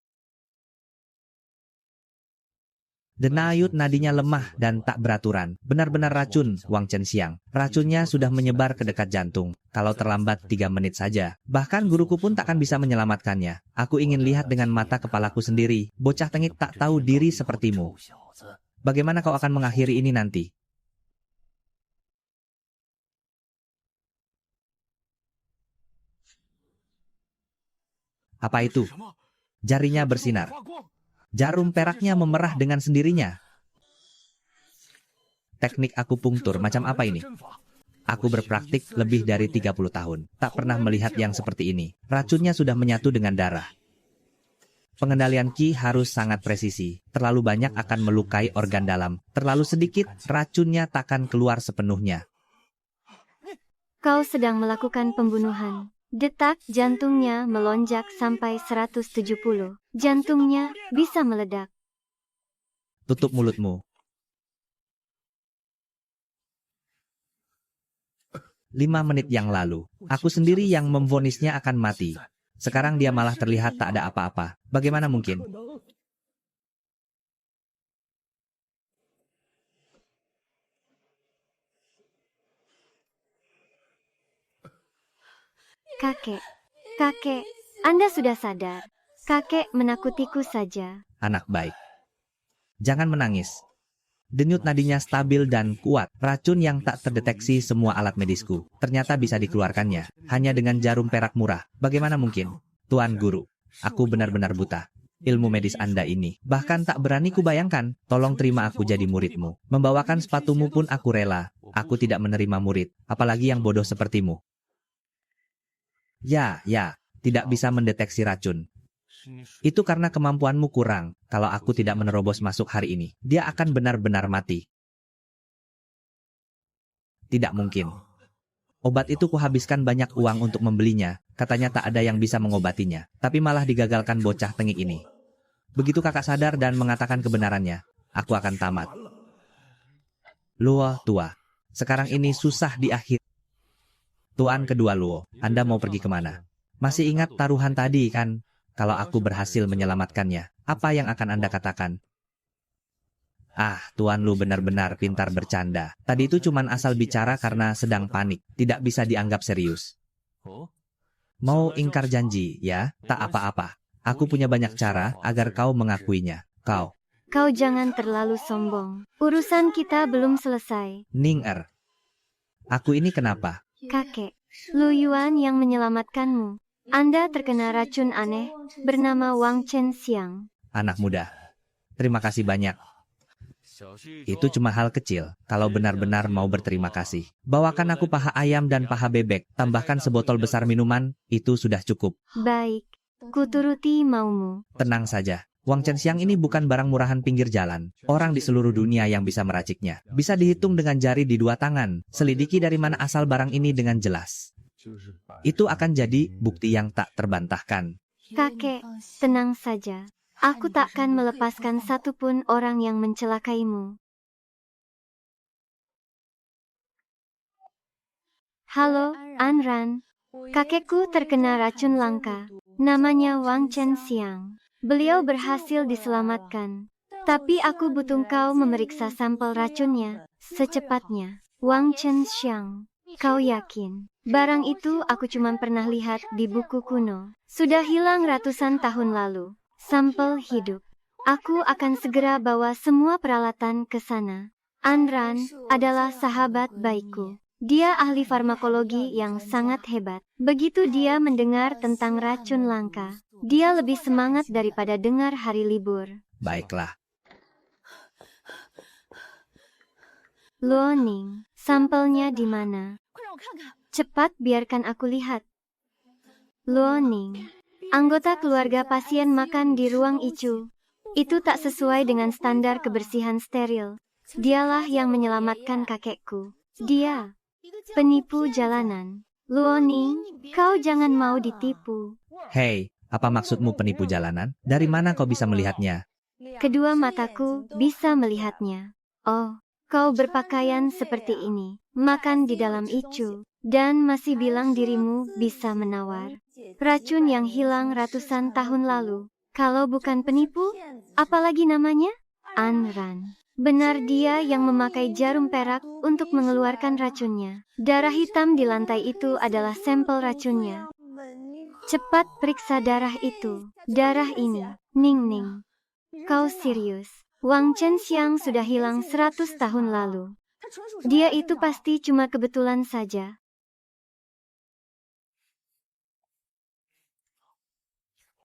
Denayut nadinya lemah dan tak beraturan. Benar-benar racun, Wang Chenxiang. Racunnya sudah menyebar ke dekat jantung. Kalau terlambat 3 menit saja, bahkan guruku pun takkan bisa menyelamatkannya. Aku ingin lihat dengan mata kepalaku sendiri. Bocah tengik tak tahu diri sepertimu. Bagaimana kau akan mengakhiri ini nanti? Apa itu? Jarinya bersinar. Jarum peraknya memerah dengan sendirinya. Teknik akupunktur macam apa ini? Aku berpraktik lebih dari 30 tahun. Tak pernah melihat yang seperti ini. Racunnya sudah menyatu dengan darah. Pengendalian Qi harus sangat presisi. Terlalu banyak akan melukai organ dalam. Terlalu sedikit, racunnya takkan keluar sepenuhnya. Kau sedang melakukan pembunuhan. Detak jantungnya melonjak sampai 170. Jantungnya bisa meledak. Tutup mulutmu. 5 menit yang lalu, aku sendiri yang memvonisnya akan mati. Sekarang dia malah terlihat tak ada apa-apa. Bagaimana mungkin? Kakek, Anda sudah sadar. Kakek menakutiku saja. Anak baik. Jangan menangis. Denyut nadinya stabil dan kuat. Racun yang tak terdeteksi semua alat medisku. Ternyata bisa dikeluarkannya. Hanya dengan jarum perak murah. Bagaimana mungkin? Tuan Guru, aku benar-benar buta. Ilmu medis Anda ini. Bahkan tak berani kubayangkan. Tolong terima aku jadi muridmu. Membawakan sepatumu pun aku rela. Aku tidak menerima murid. Apalagi yang bodoh sepertimu. Ya, tidak bisa mendeteksi racun. Itu karena kemampuanmu kurang. Kalau aku tidak menerobos masuk hari ini, dia akan benar-benar mati. Tidak mungkin. Obat itu kuhabiskan banyak uang untuk membelinya. Katanya tak ada yang bisa mengobatinya. Tapi malah digagalkan bocah tengik ini. Begitu kakak sadar dan mengatakan kebenarannya, aku akan tamat. Luo tua. Sekarang ini susah diakhiri. Tuan kedua Luo, Anda mau pergi kemana? Masih ingat taruhan tadi kan? Kalau aku berhasil menyelamatkannya, apa yang akan Anda katakan? Ah, Tuan Lu benar-benar pintar bercanda. Tadi itu cuman asal bicara karena sedang panik. Tidak bisa dianggap serius. Mau ingkar janji, ya? Tak apa-apa. Aku punya banyak cara agar kau mengakuinya. Kau jangan terlalu sombong. Urusan kita belum selesai. Ning Er. Aku ini kenapa? Kakek, Lu Yuan yang menyelamatkanmu. Anda terkena racun aneh, bernama Wang Chenxiang. Anak muda, terima kasih banyak. Itu cuma hal kecil, kalau benar-benar mau berterima kasih. Bawakan aku paha ayam dan paha bebek, tambahkan sebotol besar minuman, itu sudah cukup. Baik, kuturuti maumu. Tenang saja. Wang Chenxiang ini bukan barang murahan pinggir jalan. Orang di seluruh dunia yang bisa meraciknya. Bisa dihitung dengan jari di 2 tangan. Selidiki dari mana asal barang ini dengan jelas. Itu akan jadi bukti yang tak terbantahkan. Kakek, tenang saja. Aku takkan melepaskan satupun orang yang mencelakaimu. Halo, Anran. Kakekku terkena racun langka. Namanya Wang Chenxiang. Beliau berhasil diselamatkan. Tapi aku butuh kau memeriksa sampel racunnya secepatnya. Wang Chenxiang, kau yakin? Barang itu aku cuma pernah lihat di buku kuno. Sudah hilang ratusan tahun lalu. Sampel hidup. Aku akan segera bawa semua peralatan ke sana. Anran adalah sahabat baikku. Dia ahli farmakologi yang sangat hebat. Begitu dia mendengar tentang racun langka, dia lebih semangat daripada dengar hari libur. Baiklah. Luoning, sampelnya di mana? Cepat biarkan aku lihat. Luoning, anggota keluarga pasien makan di ruang ICU. Itu tak sesuai dengan standar kebersihan steril. Dialah yang menyelamatkan kakekku. Dia, penipu jalanan. Luoning, kau jangan mau ditipu. Hei, apa maksudmu penipu jalanan? Dari mana kau bisa melihatnya? Kedua mataku bisa melihatnya. Oh, kau berpakaian seperti ini, makan di dalam ICU, dan masih bilang dirimu bisa menawar racun yang hilang ratusan tahun lalu. Kalau bukan penipu, apalagi namanya? Anran. Benar dia yang memakai jarum perak untuk mengeluarkan racunnya. Darah hitam di lantai itu adalah sampel racunnya. Cepat periksa darah itu. Darah ini. Ning Ning. Kau serius? Wang Chenxiang sudah hilang 100 tahun lalu. Dia itu pasti cuma kebetulan saja.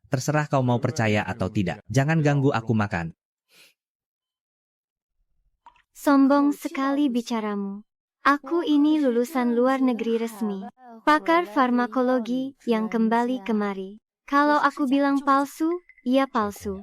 Terserah kau mau percaya atau tidak. Jangan ganggu aku makan. Sombong sekali bicaramu. Aku ini lulusan luar negeri resmi. Pakar farmakologi yang kembali kemari. Kalau aku bilang palsu, ia palsu.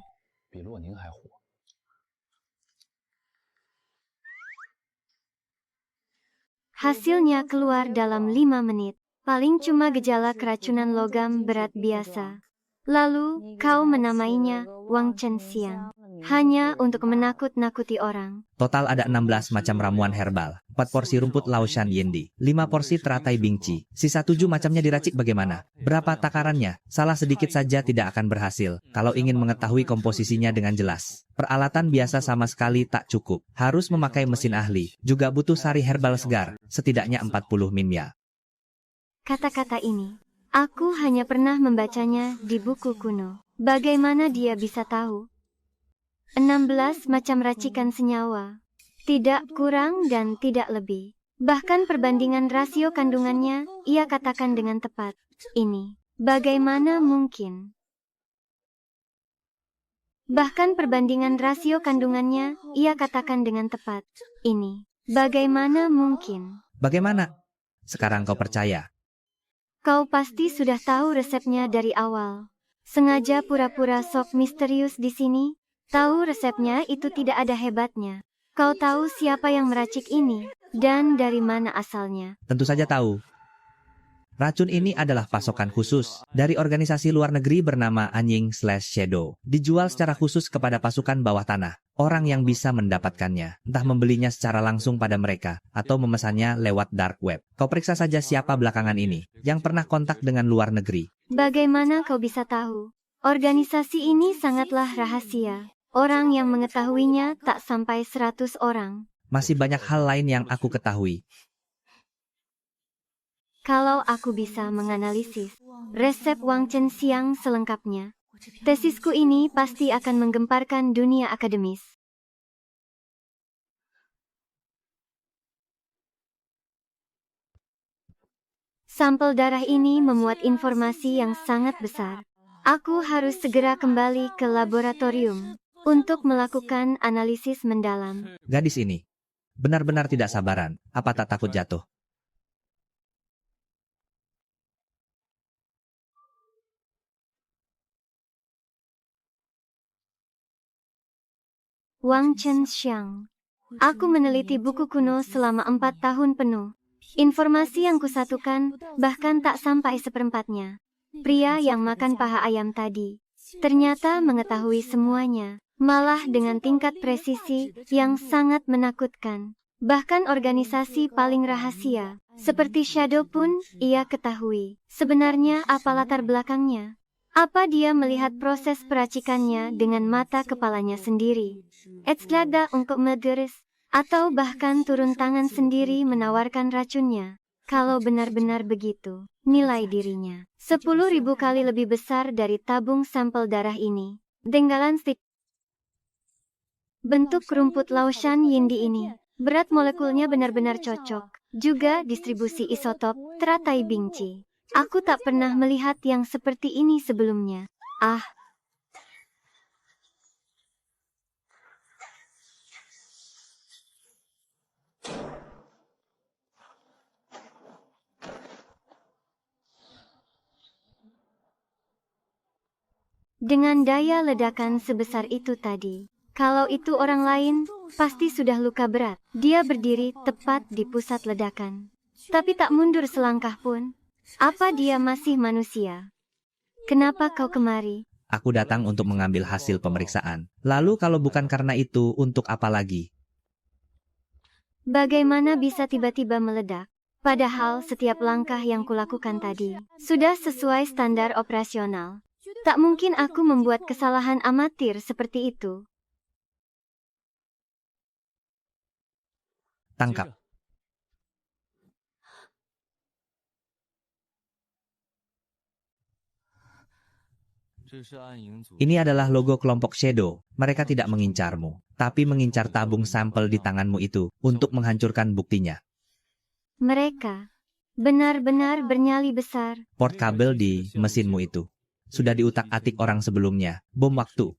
Hasilnya keluar dalam 5 menit. Paling cuma gejala keracunan logam berat biasa. Lalu, kau menamainya Wang Chenxiang. Hanya untuk menakut-nakuti orang. Total ada 16 macam ramuan herbal. 4 porsi rumput Laoshan Yendi. 5 porsi teratai bingci. Sisa 7 macamnya diracik bagaimana? Berapa takarannya? Salah sedikit saja tidak akan berhasil. Kalau ingin mengetahui komposisinya dengan jelas. Peralatan biasa sama sekali tak cukup. Harus memakai mesin ahli. Juga butuh sari herbal segar. Setidaknya 40 minya. Kata-kata ini, aku hanya pernah membacanya di buku kuno. Bagaimana dia bisa tahu? 16 macam racikan senyawa. Tidak kurang dan tidak lebih. Bahkan perbandingan rasio kandungannya, ia katakan dengan tepat. Ini, bagaimana mungkin? Bahkan perbandingan rasio kandungannya, ia katakan dengan tepat. Ini, bagaimana mungkin? Bagaimana? Sekarang kau percaya? Kau pasti sudah tahu resepnya dari awal. Sengaja pura-pura sok misterius di sini. Tahu resepnya itu tidak ada hebatnya. Kau tahu siapa yang meracik ini, dan dari mana asalnya. Tentu saja tahu. Racun ini adalah pasokan khusus dari organisasi luar negeri bernama Anying/Shadow. Dijual secara khusus kepada pasukan bawah tanah. Orang yang bisa mendapatkannya, entah membelinya secara langsung pada mereka, atau memesannya lewat dark web. Kau periksa saja siapa belakangan ini, yang pernah kontak dengan luar negeri. Bagaimana kau bisa tahu? Organisasi ini sangatlah rahasia. Orang yang mengetahuinya tak sampai 100 orang. Masih banyak hal lain yang aku ketahui. Kalau aku bisa menganalisis resep Wang Chenxiang selengkapnya, tesisku ini pasti akan menggemparkan dunia akademis. Sampel darah ini memuat informasi yang sangat besar. Aku harus segera kembali ke laboratorium untuk melakukan analisis mendalam. Gadis ini benar-benar tidak sabaran. Apa tak takut jatuh? Wang Chenxiang. Aku meneliti buku kuno selama 4 tahun penuh. Informasi yang kusatukan bahkan tak sampai seperempatnya. Pria yang makan paha ayam tadi ternyata mengetahui semuanya, malah dengan tingkat presisi yang sangat menakutkan. Bahkan organisasi paling rahasia, seperti Shadow pun, ia ketahui. Sebenarnya apa latar belakangnya? Apa dia melihat proses peracikannya dengan mata kepalanya sendiri? Etzlada untuk megeris, atau bahkan turun tangan sendiri menawarkan racunnya. Kalau benar-benar begitu, nilai dirinya 10.000 kali lebih besar dari tabung sampel darah ini. Denggalan stick. Bentuk rumput Laoshan Yindi ini, berat molekulnya benar-benar cocok. Juga distribusi isotop teratai bingci. Aku tak pernah melihat yang seperti ini sebelumnya. Ah. Dengan daya ledakan sebesar itu tadi, kalau itu orang lain, pasti sudah luka berat. Dia berdiri tepat di pusat ledakan, tapi tak mundur selangkah pun. Apa dia masih manusia? Kenapa kau kemari? Aku datang untuk mengambil hasil pemeriksaan. Lalu kalau bukan karena itu, untuk apa lagi? Bagaimana bisa tiba-tiba meledak? Padahal setiap langkah yang kulakukan tadi sudah sesuai standar operasional. Tak mungkin aku membuat kesalahan amatir seperti itu. Tangkap. Ini adalah logo kelompok Shadow. Mereka tidak mengincarmu, tapi mengincar tabung sampel di tanganmu itu untuk menghancurkan buktinya. Mereka benar-benar bernyali besar. Port kabel di mesinmu itu sudah diutak-atik orang sebelumnya. Bom waktu.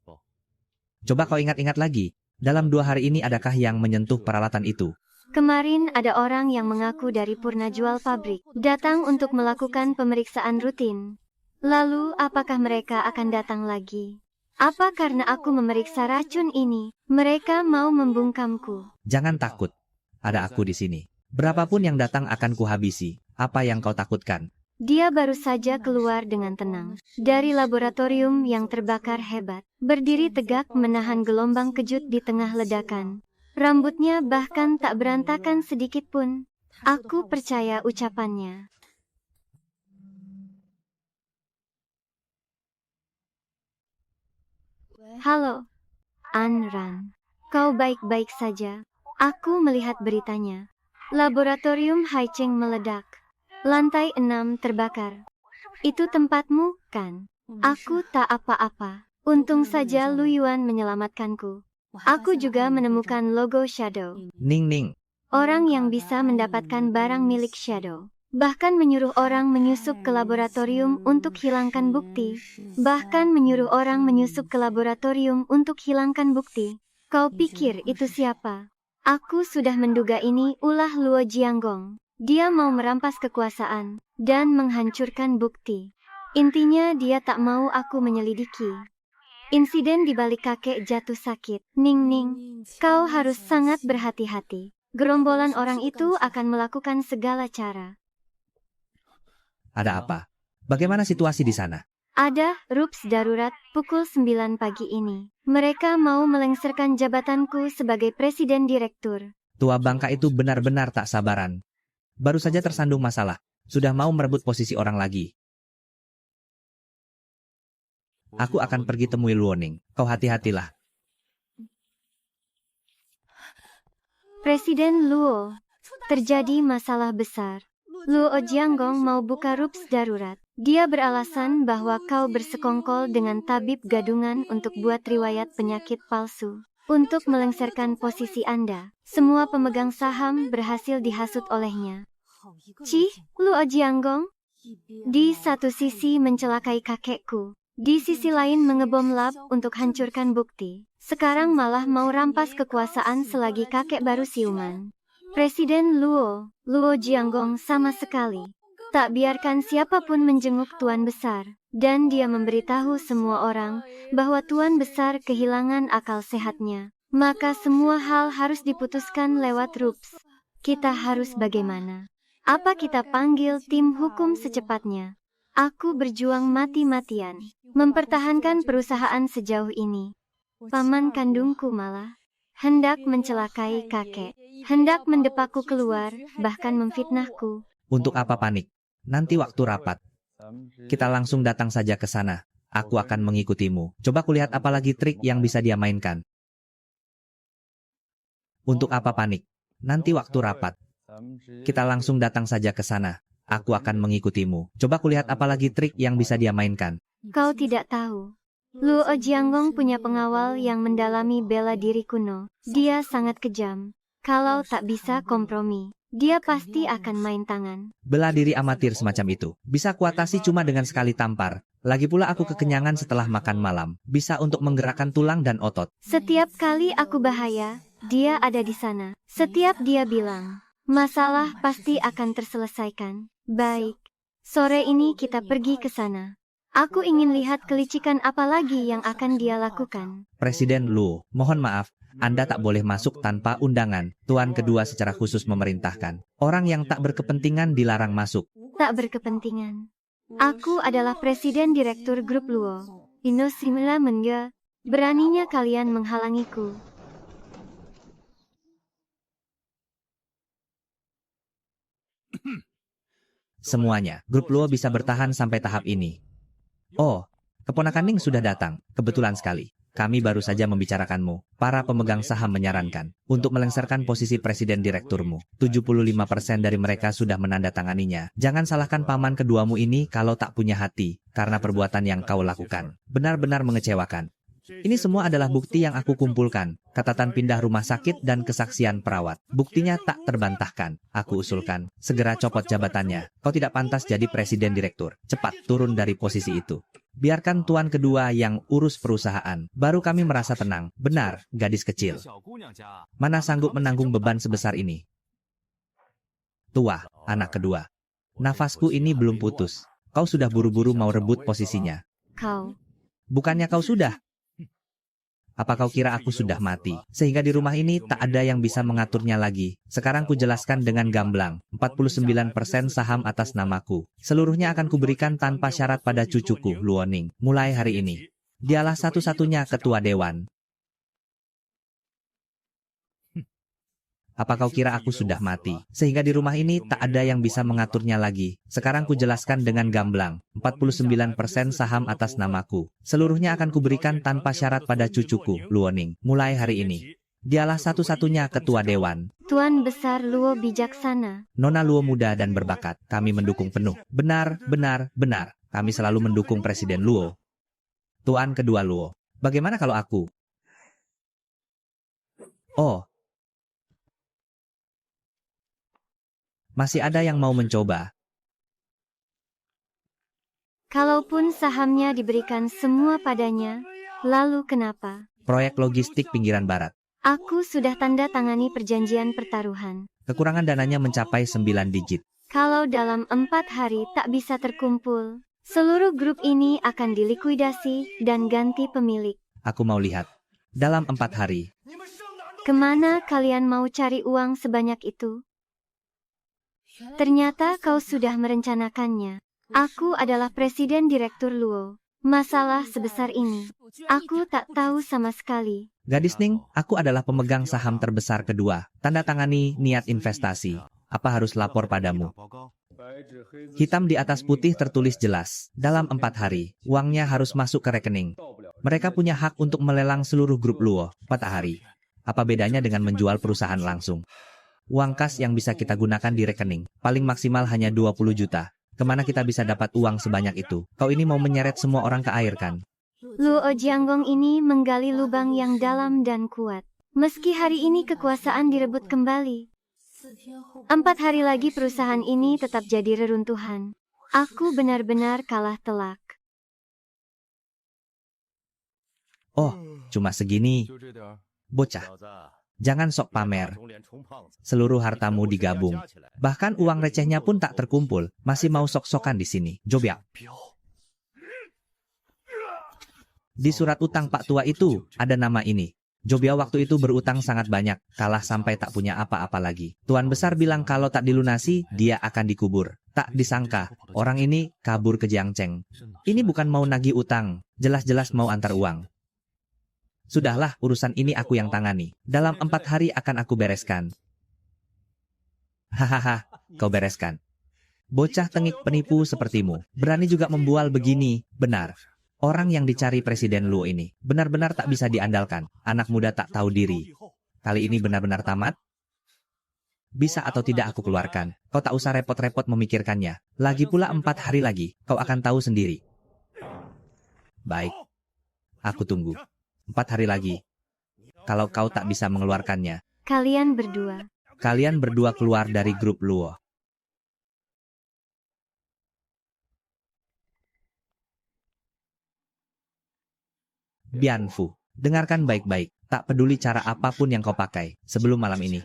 Coba kau ingat-ingat lagi. Dalam 2 hari ini adakah yang menyentuh peralatan itu? Kemarin ada orang yang mengaku dari Purna Jual Pabrik, datang untuk melakukan pemeriksaan rutin. Lalu apakah mereka akan datang lagi? Apa karena aku memeriksa racun ini, mereka mau membungkamku? Jangan takut. Ada aku di sini. Berapapun yang datang akan kuhabisi. Apa yang kau takutkan? Dia baru saja keluar dengan tenang dari laboratorium yang terbakar hebat, berdiri tegak menahan gelombang kejut di tengah ledakan. Rambutnya bahkan tak berantakan sedikit pun. Aku percaya ucapannya. Halo, Anran. Kau baik-baik saja? Aku melihat beritanya. Laboratorium Haicheng meledak. Lantai 6 terbakar. Itu tempatmu, kan? Aku tak apa-apa. Untung saja Lu Yuan menyelamatkanku. Aku juga menemukan logo Shadow. Ning. Orang yang bisa mendapatkan barang milik Shadow. Bahkan menyuruh orang menyusup ke laboratorium untuk hilangkan bukti. Kau pikir itu siapa? Aku sudah menduga ini ulah Luo Jianggong. Dia mau merampas kekuasaan dan menghancurkan bukti. Intinya dia tak mau aku menyelidiki. Insiden di balik kakek jatuh sakit. Ning, kau harus sangat berhati-hati. Gerombolan orang itu akan melakukan segala cara. Ada apa? Bagaimana situasi di sana? Ada rups darurat pukul 9 pagi ini. Mereka mau melengsarkan jabatanku sebagai presiden direktur. Tua bangka itu benar-benar tak sabaran. Baru saja tersandung masalah. Sudah mau merebut posisi orang lagi. Aku akan pergi temui Luoning. Kau hati-hatilah. Presiden Luo, terjadi masalah besar. Luo Jianggong mau buka rups darurat. Dia beralasan bahwa kau bersekongkol dengan tabib gadungan untuk buat riwayat penyakit palsu. Untuk melengsarkan posisi Anda, semua pemegang saham berhasil dihasut olehnya. Cih, Luo Jianggong? Di satu sisi mencelakai kakekku, di sisi lain mengebom lab untuk hancurkan bukti. Sekarang malah mau rampas kekuasaan selagi kakek baru siuman. Presiden Luo Jianggong sama sekali tak biarkan siapapun menjenguk Tuan Besar, dan dia memberitahu semua orang bahwa Tuan Besar kehilangan akal sehatnya. Maka semua hal harus diputuskan lewat rups. Kita harus bagaimana? Apa kita panggil tim hukum secepatnya? Aku berjuang mati-matian, mempertahankan perusahaan sejauh ini. Paman kandungku malah hendak mencelakai kakek, hendak mendepakku keluar, bahkan memfitnahku. Untuk apa panik? Nanti waktu rapat, kita langsung datang saja ke sana. Aku akan mengikutimu. Coba kulihat apa lagi trik yang bisa dia mainkan. Untuk apa panik? Nanti waktu rapat, kita langsung datang saja ke sana. Aku akan mengikutimu. Coba kulihat apa lagi trik yang bisa dia mainkan. Kau tidak tahu. Luo Jianggong punya pengawal yang mendalami bela diri kuno. Dia sangat kejam. Kalau tak bisa kompromi, dia pasti akan main tangan. Bela diri amatir semacam itu bisa kuatasi cuma dengan sekali tampar. Lagi pula aku kekenyangan setelah makan malam. Bisa untuk menggerakkan tulang dan otot. Setiap kali aku bahaya, dia ada di sana. Setiap dia bilang, masalah pasti akan terselesaikan. Baik, sore ini kita pergi ke sana. Aku ingin lihat kelicikan apa lagi yang akan dia lakukan. Presiden Luo, mohon maaf, Anda tak boleh masuk tanpa undangan. Tuan kedua secara khusus memerintahkan. Orang yang tak berkepentingan dilarang masuk. Tak berkepentingan. Aku adalah Presiden Direktur Grup Luo. Inosimila Menga. Beraninya kalian menghalangiku. Semuanya, Grup Luo bisa bertahan sampai tahap ini. Oh, keponakan Ning sudah datang. Kebetulan sekali. Kami baru saja membicarakanmu. Para pemegang saham menyarankan untuk melengsarkan posisi presiden direkturmu. 75% dari mereka sudah menandatanganinya. Jangan salahkan paman keduamu ini kalau tak punya hati, karena perbuatan yang kau lakukan benar-benar mengecewakan. Ini semua adalah bukti yang aku kumpulkan. Catatan pindah rumah sakit dan kesaksian perawat. Buktinya tak terbantahkan. Aku usulkan, segera copot jabatannya. Kau tidak pantas jadi presiden direktur. Cepat turun dari posisi itu. Biarkan tuan kedua yang urus perusahaan. Baru kami merasa tenang. Benar, gadis kecil. Mana sanggup menanggung beban sebesar ini? Tua, anak kedua. Nafasku ini belum putus. Kau sudah buru-buru mau rebut posisinya. Kau. Bukannya kau sudah? Apa kau kira aku sudah mati? Sehingga di rumah ini tak ada yang bisa mengaturnya lagi. Sekarang ku jelaskan dengan gamblang. 49% saham atas namaku. Seluruhnya akan kuberikan tanpa syarat pada cucuku, Luo Ning. Mulai hari ini. Dialah satu-satunya ketua dewan. Apa kau kira aku sudah mati? Sehingga di rumah ini tak ada yang bisa mengaturnya lagi. Sekarang ku jelaskan dengan gamblang. 49% saham atas namaku. Seluruhnya akan kuberikan tanpa syarat pada cucuku, Luo Ning. Mulai hari ini. Dialah satu-satunya ketua dewan. Tuan Besar Luo bijaksana. Nona Luo muda dan berbakat. Kami mendukung penuh. Benar, benar, benar. Kami selalu mendukung Presiden Luo. Tuan kedua Luo. Bagaimana kalau aku? Oh. Masih ada yang mau mencoba. Kalaupun sahamnya diberikan semua padanya, lalu kenapa? Proyek logistik pinggiran barat. Aku sudah tanda tangani perjanjian pertaruhan. Kekurangan dananya mencapai 9 digit. Kalau dalam 4 hari tak bisa terkumpul, seluruh grup ini akan dilikuidasi dan ganti pemilik. Aku mau lihat. Dalam 4 hari. Kemana kalian mau cari uang sebanyak itu? Ternyata kau sudah merencanakannya. Aku adalah Presiden Direktur Luo. Masalah sebesar ini, aku tak tahu sama sekali. Gadis Ning, aku adalah pemegang saham terbesar kedua. Tanda tangani niat investasi. Apa harus lapor padamu? Hitam di atas putih tertulis jelas. Dalam 4 hari, uangnya harus masuk ke rekening. Mereka punya hak untuk melelang seluruh grup Luo. 4 hari. Apa bedanya dengan menjual perusahaan langsung? Uang kas yang bisa kita gunakan di rekening, paling maksimal hanya 20 juta. Kemana kita bisa dapat uang sebanyak itu? Kau ini mau menyeret semua orang ke air kan? Luo Jianggong ini menggali lubang yang dalam dan kuat. Meski hari ini kekuasaan direbut kembali. 4 hari lagi perusahaan ini tetap jadi reruntuhan. Aku benar-benar kalah telak. Oh, cuma segini. Bocah. Jangan sok pamer. Seluruh hartamu digabung. Bahkan uang recehnya pun tak terkumpul. Masih mau sok-sokan di sini. Jobyak. Di surat utang Pak Tua itu, ada nama ini. Jobya waktu itu berutang sangat banyak. Kalah sampai tak punya apa-apa lagi. Tuan Besar bilang kalau tak dilunasi, dia akan dikubur. Tak disangka, orang ini kabur ke Jiangcheng. Ini bukan mau nagih utang. Jelas-jelas mau antar uang. Sudahlah, urusan ini aku yang tangani. Dalam 4 hari akan aku bereskan. Hahaha, kau bereskan. Bocah tengik penipu sepertimu. Berani juga membual begini, benar. Orang yang dicari Presiden Luo ini, benar-benar tak bisa diandalkan. Anak muda tak tahu diri. Kali ini benar-benar tamat? Bisa atau tidak aku keluarkan. Kau tak usah repot-repot memikirkannya. Lagi pula 4 hari lagi, kau akan tahu sendiri. Baik. Aku tunggu. 4 hari lagi. Kalau kau tak bisa mengeluarkannya. Kalian berdua keluar dari grup Luo. Bianfu, dengarkan baik-baik. Tak peduli cara apapun yang kau pakai. Sebelum malam ini,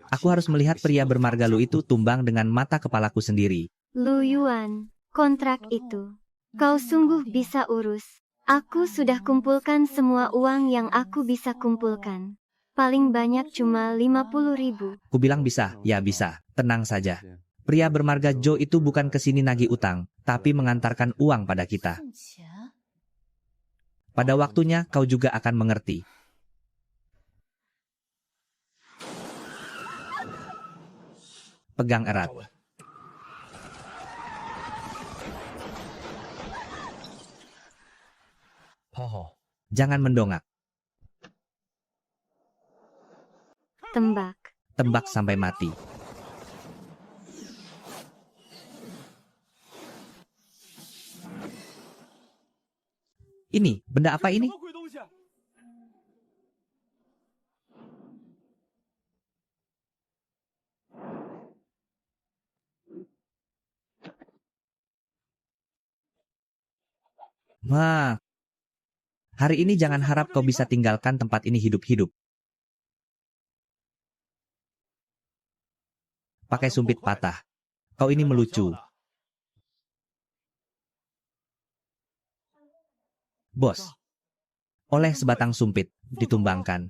aku harus melihat pria bermarga Lu itu tumbang dengan mata kepalaku sendiri. Lu Yuan, kontrak itu. Kau sungguh bisa urus. Aku sudah kumpulkan semua uang yang aku bisa kumpulkan. Paling banyak cuma 50.000. Kubilang bisa, ya bisa, tenang saja. Pria bermarga Joe itu bukan kesini nagih utang, tapi mengantarkan uang pada kita. Pada waktunya kau juga akan mengerti. Pegang erat. Jangan mendongak. Tembak. Tembak sampai mati. Ini, benda apa ini? Wah. Hari ini jangan harap kau bisa tinggalkan tempat ini hidup-hidup. Pakai sumpit patah. Kau ini melucu. Bos. Oleh sebatang sumpit, ditumbangkan.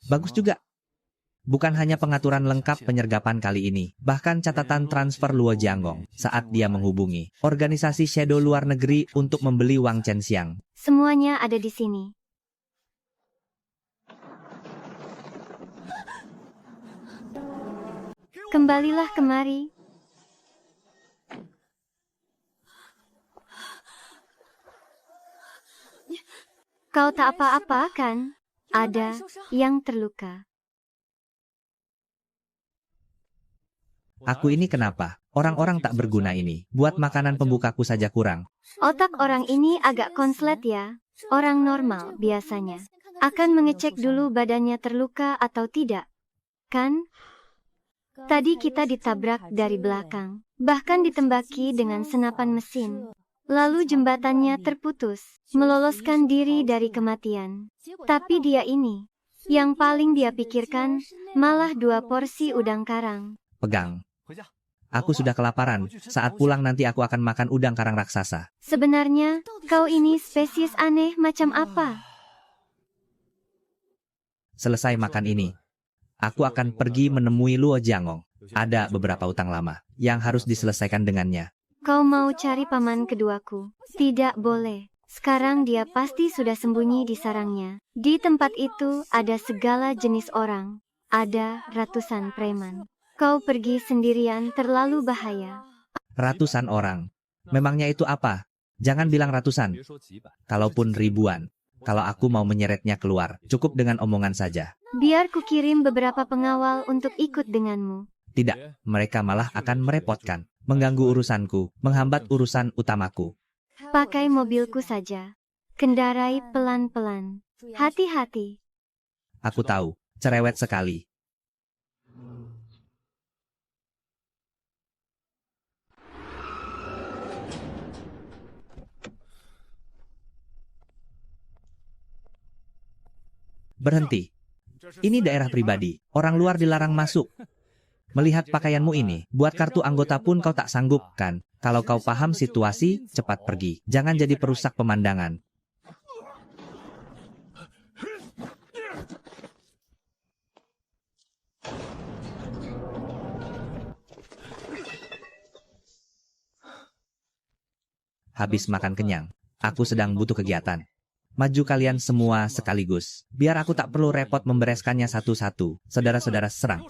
Bagus juga. Bukan hanya pengaturan lengkap penyergapan kali ini, bahkan catatan transfer Luo Jianggong saat dia menghubungi organisasi shadow luar negeri untuk membeli Wang Chenxiang. Semuanya ada di sini. Kembalilah kemari. Kau tak apa-apa kan? Ada yang terluka. Aku ini kenapa? Orang-orang tak berguna ini. Buat makanan pembukaku saja kurang. Otak orang ini agak konslet ya. Orang normal biasanya akan mengecek dulu badannya terluka atau tidak. Kan? Tadi kita ditabrak dari belakang. Bahkan ditembaki dengan senapan mesin. Lalu jembatannya terputus, meloloskan diri dari kematian. Tapi dia ini, yang paling dia pikirkan, malah 2 porsi udang karang. Pegang. Aku sudah kelaparan, saat pulang nanti aku akan makan udang karang raksasa. Sebenarnya, kau ini spesies aneh macam apa? Selesai makan ini, aku akan pergi menemui Luo Jianggong. Ada beberapa utang lama yang harus diselesaikan dengannya. Kau mau cari paman keduaku? Tidak boleh. Sekarang dia pasti sudah sembunyi di sarangnya. Di tempat itu ada segala jenis orang. Ada ratusan preman. Kau pergi sendirian terlalu bahaya. Ratusan orang. Memangnya itu apa? Jangan bilang ratusan. Kalaupun ribuan. Kalau aku mau menyeretnya keluar, cukup dengan omongan saja. Biar kukirim beberapa pengawal untuk ikut denganmu. Tidak, mereka malah akan merepotkan, mengganggu urusanku, menghambat urusan utamaku. Pakai mobilku saja. Kendarai pelan-pelan. Hati-hati. Aku tahu, cerewet sekali. Berhenti. Ini daerah pribadi, orang luar dilarang masuk. Melihat pakaianmu ini, buat kartu anggota pun kau tak sanggup, kan? Kalau kau paham situasi, cepat pergi. Jangan jadi perusak pemandangan. Habis makan kenyang, aku sedang butuh kegiatan. Maju kalian semua sekaligus. Biar aku tak perlu repot membereskannya satu-satu. Saudara-saudara serang.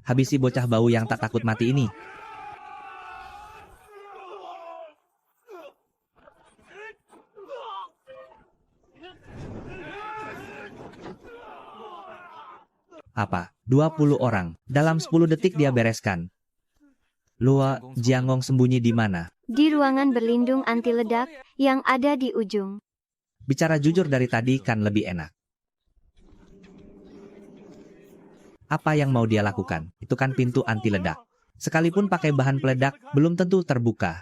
Habisi bocah bau yang tak takut mati ini. Apa? 20 orang. Dalam 10 detik dia bereskan. Luo Jianggong sembunyi di mana? Di ruangan berlindung anti ledak yang ada di ujung. Bicara jujur dari tadi kan lebih enak. Apa yang mau dia lakukan? Itu kan pintu anti ledak. Sekalipun pakai bahan peledak, belum tentu terbuka.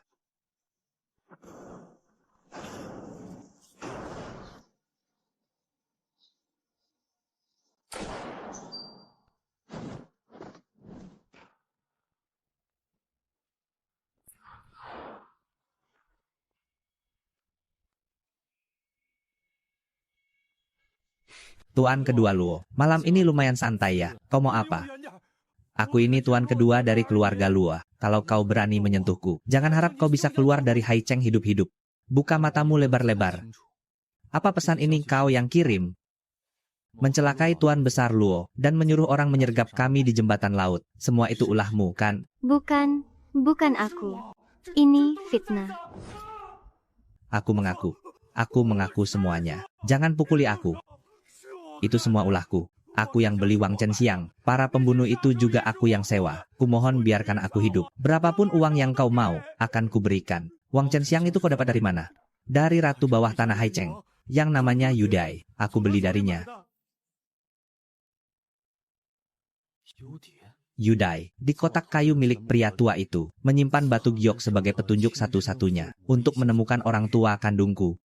Tuan kedua Luo, malam ini lumayan santai ya. Kau mau apa? Aku ini tuan kedua dari keluarga Luo. Kalau kau berani menyentuhku, jangan harap kau bisa keluar dari Haicheng hidup-hidup. Buka matamu lebar-lebar. Apa pesan ini kau yang kirim? Mencelakai tuan besar Luo dan menyuruh orang menyergap kami di jembatan laut. Semua itu ulahmu, kan? Bukan aku. Ini fitnah. Aku mengaku semuanya. Jangan pukuli aku. Itu semua ulahku. Aku yang beli Wang Chenxiang. Para pembunuh itu juga aku yang sewa. Kumohon biarkan aku hidup. Berapapun uang yang kau mau, akan kuberikan. Wang Chenxiang itu kau dapat dari mana? Dari ratu bawah tanah Haicheng, yang namanya Yudai. Aku beli darinya. Yudai, di kotak kayu milik pria tua itu, menyimpan batu giok sebagai petunjuk satu-satunya, untuk menemukan orang tua kandungku.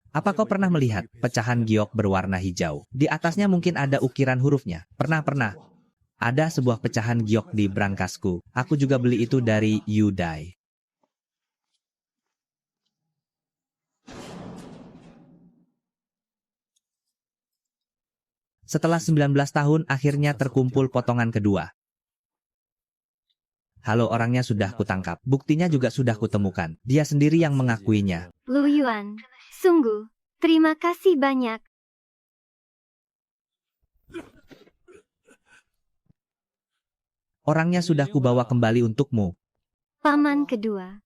Apa kau pernah melihat pecahan giok berwarna hijau? Di atasnya mungkin ada ukiran hurufnya. Pernah. Ada sebuah pecahan giok di berangkasku. Aku juga beli itu dari Yudai. Setelah 19 tahun, akhirnya terkumpul potongan kedua. Halo, orangnya sudah kutangkap. Buktinya juga sudah kutemukan. Dia sendiri yang mengakuinya. Lu Yuan, sungguh, terima kasih banyak. Orangnya sudah kubawa kembali untukmu. Paman kedua.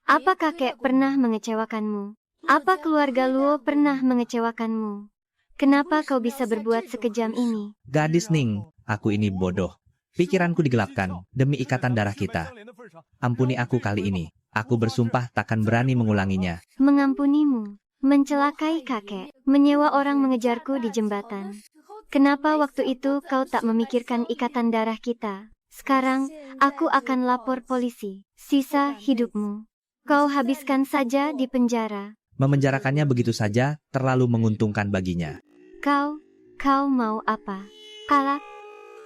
Apa kakek pernah mengecewakanmu? Apa keluarga Luo pernah mengecewakanmu? Kenapa kau bisa berbuat sekejam ini? Gadis Ning, aku ini bodoh. Pikiranku digelapkan demi ikatan darah kita. Ampuni aku kali ini. Aku bersumpah takkan berani mengulanginya. Mengampunimu, mencelakai kakek, menyewa orang mengejarku di jembatan. Kenapa waktu itu kau tak memikirkan ikatan darah kita? Sekarang, aku akan lapor polisi. Sisa hidupmu, kau habiskan saja di penjara. Memenjarakannya begitu saja terlalu menguntungkan baginya. Kau mau apa? Kalak?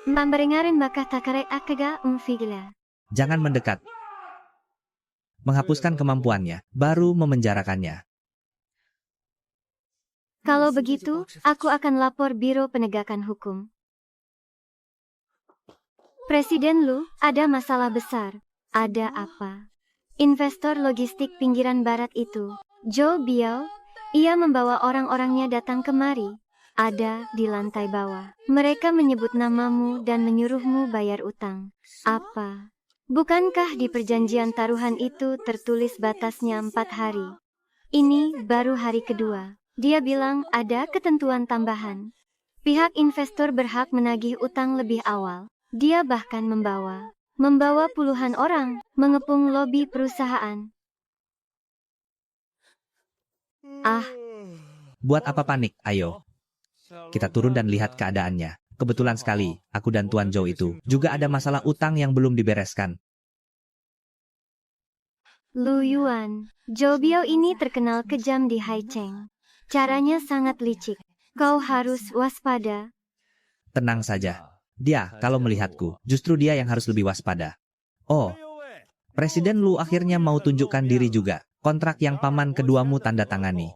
Memberingarin bakah takarek akaga umfigla. Jangan mendekat. Menghapuskan kemampuannya, baru memenjarakannya. Kalau begitu, aku akan lapor Biro Penegakan Hukum. Presiden Lu, ada masalah besar. Ada apa? Investor logistik pinggiran barat itu, Zhou Biao, ia membawa orang-orangnya datang kemari. Ada di lantai bawah. Mereka menyebut namamu dan menyuruhmu bayar utang. Apa? Bukankah di perjanjian taruhan itu tertulis batasnya 4 hari? Ini baru hari kedua. Dia bilang ada ketentuan tambahan. Pihak investor berhak menagih utang lebih awal. Dia bahkan membawa puluhan orang mengepung lobi perusahaan. Buat apa panik? Ayo. Kita turun dan lihat keadaannya. Kebetulan sekali, aku dan Tuan Zhou itu juga ada masalah utang yang belum dibereskan. Lu Yuan, Zhou Biao ini terkenal kejam di Haicheng. Caranya sangat licik. Kau harus waspada. Tenang saja. Dia, kalau melihatku, justru dia yang harus lebih waspada. Oh, Presiden Lu akhirnya mau tunjukkan diri juga. Kontrak yang paman keduamu tanda tangani.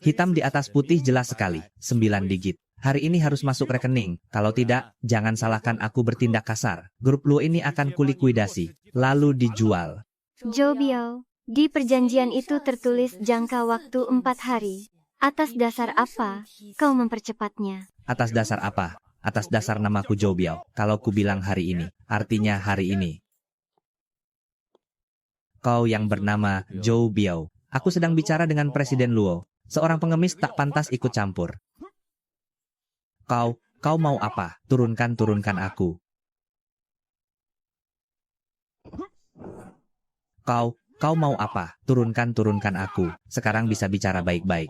Hitam di atas putih jelas sekali, 9 digit. Hari ini harus masuk rekening, kalau tidak, jangan salahkan aku bertindak kasar. Grup Lu ini akan kulikuidasi, lalu dijual. Zhou Biao, di perjanjian itu tertulis jangka waktu 4 hari. Atas dasar apa kau mempercepatnya? Atas dasar apa? Atas dasar namaku Zhou Biao. Kalau ku bilang hari ini, artinya hari ini. Kau yang bernama Zhou Biao. Aku sedang bicara dengan Presiden Luo. Seorang pengemis tak pantas ikut campur. Kau mau apa? Turunkan aku. Kau mau apa? Turunkan aku. Sekarang bisa bicara baik-baik.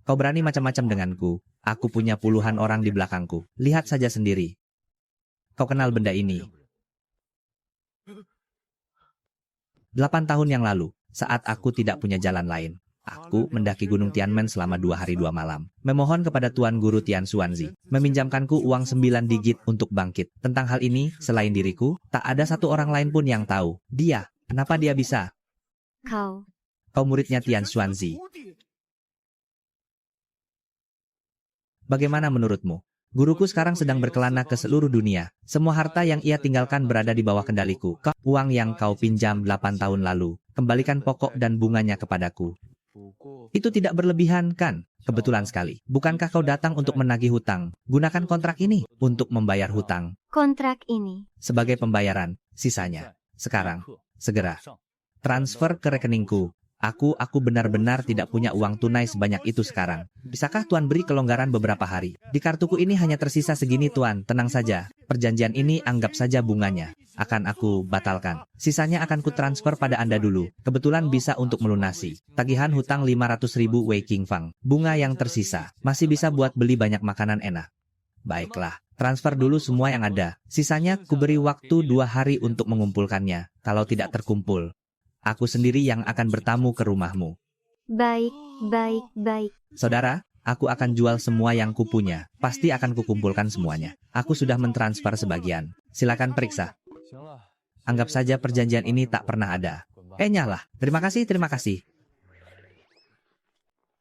Kau berani macam-macam denganku. Aku punya puluhan orang di belakangku. Lihat saja sendiri. Kau kenal benda ini. 8 tahun yang lalu, saat aku tidak punya jalan lain, aku mendaki Gunung Tianmen selama 2 hari 2 malam. Memohon kepada Tuan Guru Tian Xuanzi, meminjamkanku uang 9 digit untuk bangkit. Tentang hal ini, selain diriku, tak ada satu orang lain pun yang tahu. Dia, kenapa dia bisa? Kau Kau muridnya Tian Xuanzi. Bagaimana menurutmu? Guruku sekarang sedang berkelana ke seluruh dunia. Semua harta yang ia tinggalkan berada di bawah kendaliku. Uang yang kau pinjam 8 tahun lalu, kembalikan pokok dan bunganya kepadaku. Itu tidak berlebihan, kan? Kebetulan sekali. Bukankah kau datang untuk menagih hutang? Gunakan kontrak ini untuk membayar hutang. Kontrak ini Sebagai pembayaran, sisanya. Sekarang, segera. Transfer ke rekeningku. Aku benar-benar tidak punya uang tunai sebanyak itu sekarang. Bisakah Tuan beri kelonggaran beberapa hari? Di kartuku ini hanya tersisa segini Tuan, tenang saja. Perjanjian ini anggap saja bunganya. Akan aku batalkan. Sisanya akan ku transfer pada Anda dulu. Kebetulan bisa untuk melunasi. Tagihan hutang 500.000 Wei King Fang. Bunga yang tersisa. Masih bisa buat beli banyak makanan enak. Baiklah, transfer dulu semua yang ada. Sisanya ku beri waktu 2 hari untuk mengumpulkannya. Kalau tidak terkumpul, aku sendiri yang akan bertamu ke rumahmu. baik. Saudara, aku akan jual semua yang kupunya. Pasti akan kukumpulkan semuanya. Aku sudah mentransfer sebagian. Silakan periksa. Anggap saja perjanjian ini tak pernah ada. Nyahlah. Terima kasih.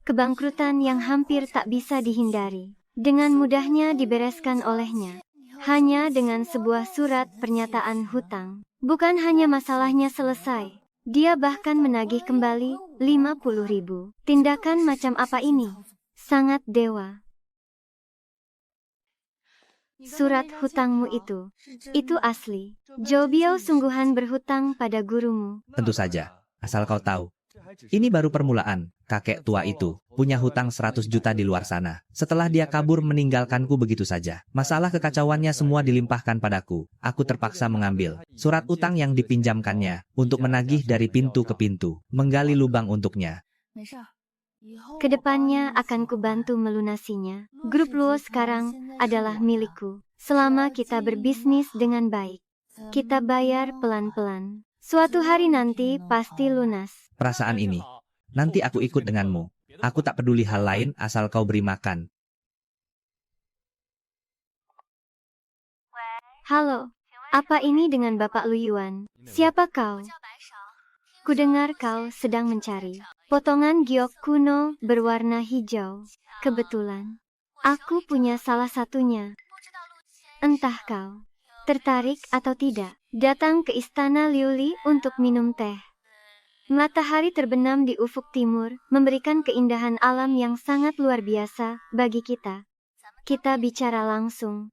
Kebangkrutan yang hampir tak bisa dihindari. Dengan mudahnya dibereskan olehnya. Hanya dengan sebuah surat pernyataan hutang. Bukan hanya masalahnya selesai. Dia bahkan menagih kembali 50.000. Tindakan macam apa ini? Sangat dewa. Surat hutangmu itu asli. Jobio sungguhan berhutang pada gurumu. Tentu saja. Asal kau tahu. Ini baru permulaan. Kakek tua itu punya hutang 100 juta di luar sana. Setelah dia kabur meninggalkanku begitu saja. Masalah kekacauannya semua dilimpahkan padaku. Aku terpaksa mengambil surat utang yang dipinjamkannya untuk menagih dari pintu ke pintu, menggali lubang untuknya. Kedepannya akan kubantu melunasinya. Grup Luo sekarang adalah milikku. Selama kita berbisnis dengan baik, kita bayar pelan-pelan. Suatu hari nanti pasti lunas. Perasaan ini. Nanti aku ikut denganmu. Aku tak peduli hal lain asal kau beri makan. Halo, apa ini dengan Bapak Lu Yuan? Siapa kau? Kudengar kau sedang mencari potongan giok kuno berwarna hijau. Kebetulan, aku punya salah satunya. Entah kau tertarik atau tidak, datang ke istana Liuli untuk minum teh. Matahari terbenam di ufuk timur, memberikan keindahan alam yang sangat luar biasa bagi kita. Kita bicara langsung.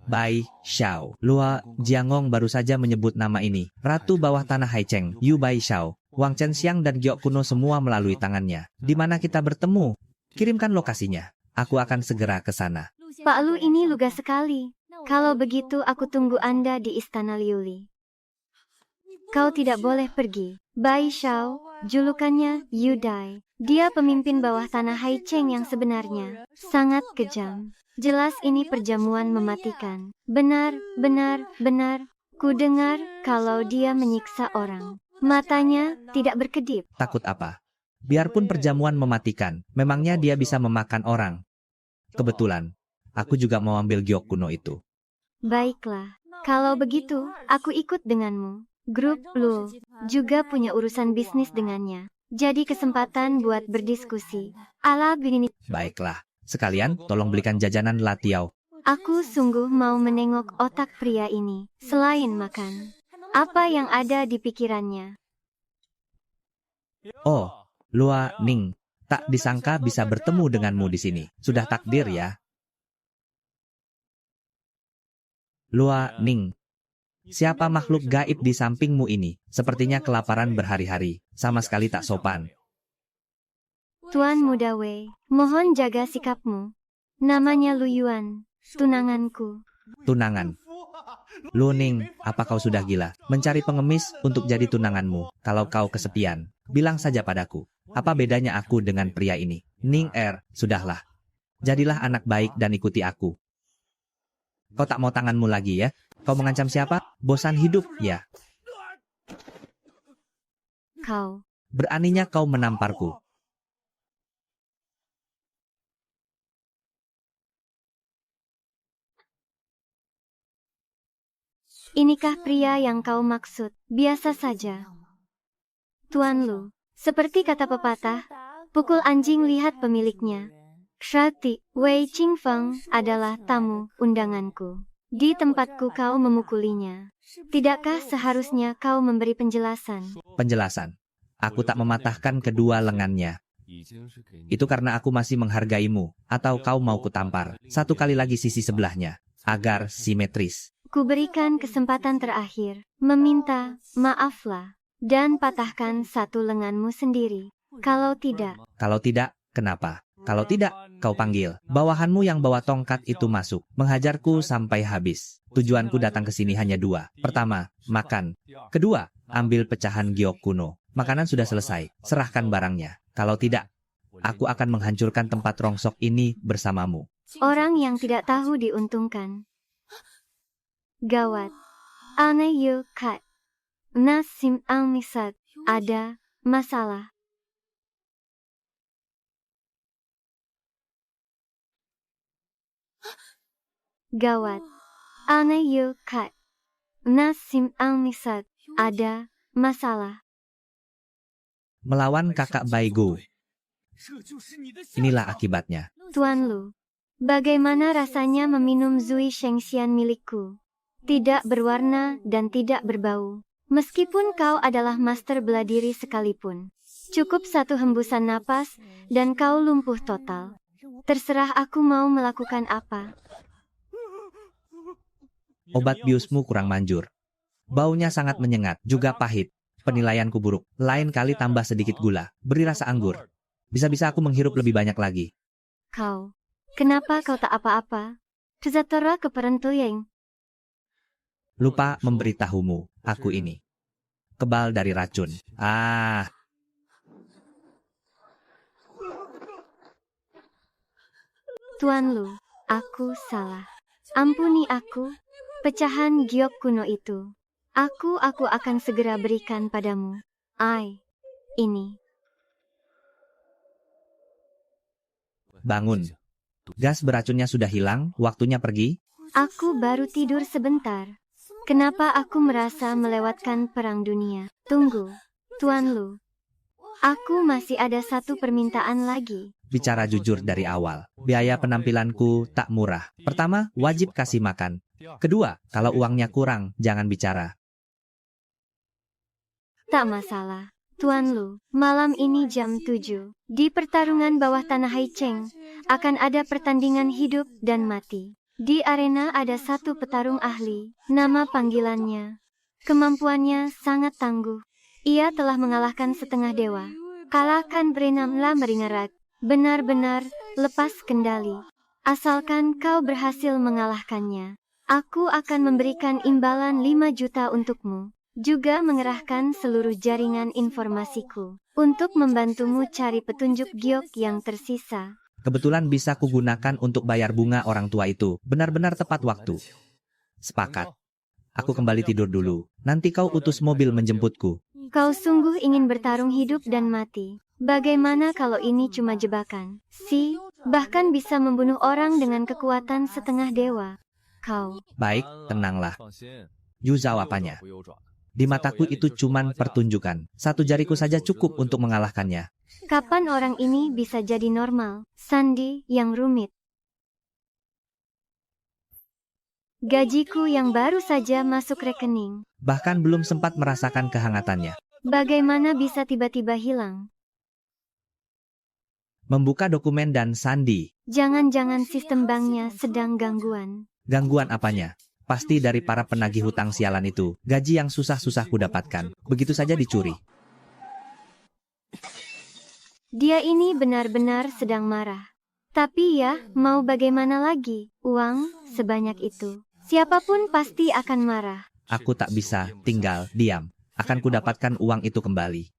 Bai Xiao. Lua Jiangong baru saja menyebut nama ini. Ratu bawah tanah Haicheng, Yu Bai Xiao. Wang Chen Xiang dan giok kuno semua melalui tangannya. Di mana kita bertemu? Kirimkan lokasinya. Aku akan segera ke sana. Pak Lu ini lugas sekali. Kalau begitu aku tunggu Anda di istana Liuli. Kau tidak boleh pergi. Bai Xiao, julukannya Yu Dai. Dia pemimpin bawah tanah Haicheng yang sebenarnya. Sangat kejam. Jelas ini perjamuan mematikan. Benar. Ku dengar kalau dia menyiksa orang. Matanya tidak berkedip. Takut apa? Biarpun perjamuan mematikan, memangnya dia bisa memakan orang. Kebetulan, aku juga mau ambil giok kuno itu. Baiklah. Kalau begitu, aku ikut denganmu. Grup Luo juga punya urusan bisnis dengannya. Jadi kesempatan buat berdiskusi. Ala begini. Baiklah. Sekalian, tolong belikan jajanan Latiao. Aku sungguh mau menengok otak pria ini. Selain makan, apa yang ada di pikirannya? Oh, Lua Ning. Tak disangka bisa bertemu denganmu di sini. Sudah takdir ya. Lua Ning. Siapa makhluk gaib di sampingmu ini? Sepertinya kelaparan berhari-hari. Sama sekali tak sopan. Tuan Muda Wei, mohon jaga sikapmu. Namanya Lu Yuan, tunanganku. Tunangan. Lu Ning, apa kau sudah gila? Mencari pengemis untuk jadi tunanganmu. Kalau kau kesepian, bilang saja padaku. Apa bedanya aku dengan pria ini? Ning sudahlah. Jadilah anak baik dan ikuti aku. Kau tak mau tanganmu lagi ya? Kau mengancam siapa? Bosan hidup, ya? Kau. Beraninya kau menamparku. Inikah pria yang kau maksud? Biasa saja. Tuan Lu, seperti kata pepatah, Pukul anjing lihat pemiliknya. Shati, Wei Qingfeng adalah tamu undanganku. Di tempatku kau memukulinya. Tidakkah seharusnya kau memberi penjelasan? Penjelasan. Aku tak mematahkan kedua lengannya. Itu karena aku masih menghargaimu, atau kau mau kutampar satu kali lagi sisi sebelahnya, agar simetris. Kuberikan kesempatan terakhir, meminta maaflah, dan patahkan satu lenganmu sendiri. Kalau tidak, kenapa? Kalau tidak, kau panggil bawahanmu yang bawa tongkat itu masuk, menghajarku sampai habis. Tujuanku datang ke sini hanya dua. Pertama, makan. Kedua, ambil pecahan giok kuno. Makanan sudah selesai, serahkan barangnya. Kalau tidak, aku akan menghancurkan tempat rongsok ini bersamamu. Orang yang tidak tahu diuntungkan. Gawat. Aneh yuk kat. Nasim al-misad. Ada masalah. Gawat. Aneh yuk kat. Nasim al-misad. Ada masalah. Melawan kakak Baigo. Inilah akibatnya. Tuan Lu, bagaimana rasanya meminum Zui Shengxian milikku? Tidak berwarna dan tidak berbau. Meskipun kau adalah master bela diri sekalipun. Cukup satu hembusan napas, dan kau lumpuh total. Terserah aku mau melakukan apa. Obat biusmu kurang manjur. Baunya sangat menyengat, juga pahit. Penilaianku buruk. Lain kali tambah sedikit gula. Beri rasa anggur. Bisa-bisa aku menghirup lebih banyak lagi. Kenapa kau tak apa-apa? Tezatara keperentuyeng. Lupa memberitahumu, aku ini kebal dari racun. Tuan Lu, aku salah. Ampuni aku. Pecahan giok kuno itu. Aku akan segera berikan padamu. Ini. Bangun. Gas beracunnya sudah hilang, waktunya pergi. Aku baru tidur sebentar. Kenapa aku merasa melewatkan perang dunia? Tunggu, Tuan Lu. Aku masih ada satu permintaan lagi. Bicara jujur dari awal. Biaya penampilanku tak murah. Pertama, wajib kasih makan. Kedua, kalau uangnya kurang, jangan bicara. Tak masalah. Tuan Lu, malam ini jam 7, di pertarungan bawah tanah Haicheng, akan ada pertandingan hidup dan mati. Di arena ada satu petarung ahli, nama panggilannya. Kemampuannya sangat tangguh. Ia telah mengalahkan setengah dewa. Kalahkan Brenamla Meringerat, benar-benar lepas kendali. Asalkan kau berhasil mengalahkannya, aku akan memberikan imbalan 5 juta untukmu. Juga mengerahkan seluruh jaringan informasiku untuk membantumu cari petunjuk giok yang tersisa. Kebetulan bisa kugunakan untuk bayar bunga orang tua itu. Benar-benar tepat waktu. Sepakat. Aku kembali tidur dulu. Nanti kau utus mobil menjemputku. Kau sungguh ingin bertarung hidup dan mati. Bagaimana kalau ini cuma jebakan? Bahkan bisa membunuh orang dengan kekuatan setengah dewa. Baik, tenanglah. Yu jawabannya. Di mataku itu cuman pertunjukan. Satu jariku saja cukup untuk mengalahkannya. Kapan orang ini bisa jadi normal? Sandi yang rumit. Gajiku yang baru saja masuk rekening. Bahkan belum sempat merasakan kehangatannya. Bagaimana bisa tiba-tiba hilang? Membuka dokumen dan sandi. Jangan-jangan sistem banknya sedang gangguan. Gangguan apanya? Pasti dari para penagih hutang sialan itu. Gaji yang susah-susah kudapatkan. Begitu saja dicuri. Dia ini benar-benar sedang marah. Tapi ya, mau bagaimana lagi? Uang sebanyak itu. Siapapun pasti akan marah. Aku tak bisa tinggal diam. Akan kudapatkan uang itu kembali.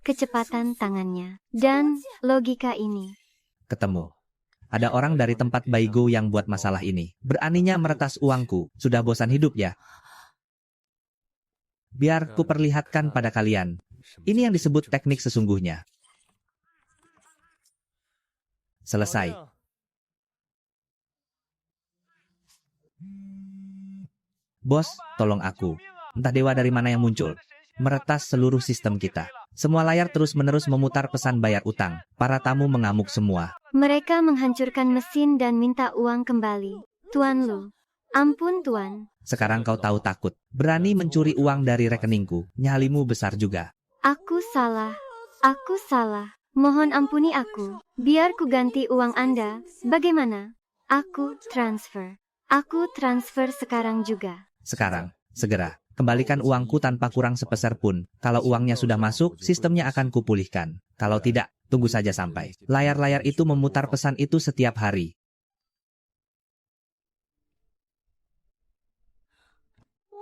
Kecepatan tangannya. Dan logika ini. Ketemu. Ada orang dari tempat Baigo yang buat masalah ini. Beraninya meretas uangku. Sudah bosan hidup ya? Biar ku perlihatkan pada kalian. Ini yang disebut teknik sesungguhnya. Selesai. Bos, tolong aku. Entah dewa dari mana yang muncul. meretas seluruh sistem kita. Semua layar terus-menerus memutar pesan bayar utang. Para tamu mengamuk semua. Mereka menghancurkan mesin dan minta uang kembali. Tuan Lu. Ampun Tuan. Sekarang kau tahu takut. Berani mencuri uang dari rekeningku. Nyalimu besar juga. Aku salah. Aku salah. Mohon ampuni aku. Biar ku ganti uang Anda. Bagaimana? Aku transfer. Aku transfer sekarang juga. Sekarang, segera. Kembalikan uangku tanpa kurang sepeser pun. Kalau uangnya sudah masuk, sistemnya akan kupulihkan. Kalau tidak, tunggu saja sampai layar-layar itu memutar pesan itu setiap hari.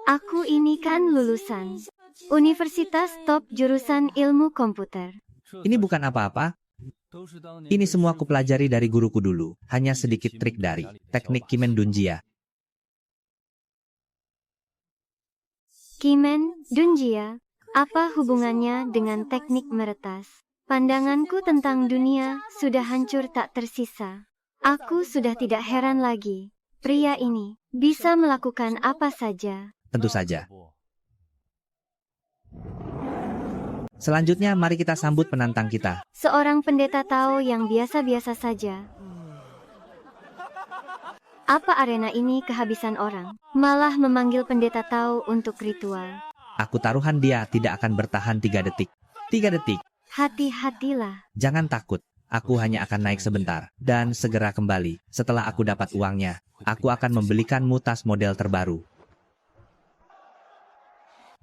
Aku ini kan lulusan Universitas top jurusan ilmu komputer. Ini bukan apa-apa. Ini semua kupelajari dari guruku dulu. Hanya sedikit trik dari teknik Kimen Dunjia. Kimen Dunjia, apa hubungannya dengan teknik meretas? Pandanganku tentang dunia sudah hancur tak tersisa. Aku sudah tidak heran lagi. Pria ini bisa melakukan apa saja. Tentu saja. Selanjutnya mari kita sambut penantang kita. Seorang pendeta Tao yang biasa-biasa saja. Apa arena ini kehabisan orang? Malah memanggil pendeta Tao untuk ritual. Aku taruhan dia tidak akan bertahan 3 detik. 3 detik. Hati-hatilah. Jangan takut. Aku hanya akan naik sebentar. Dan segera kembali. Setelah aku dapat uangnya, aku akan membelikanmu tas model terbaru.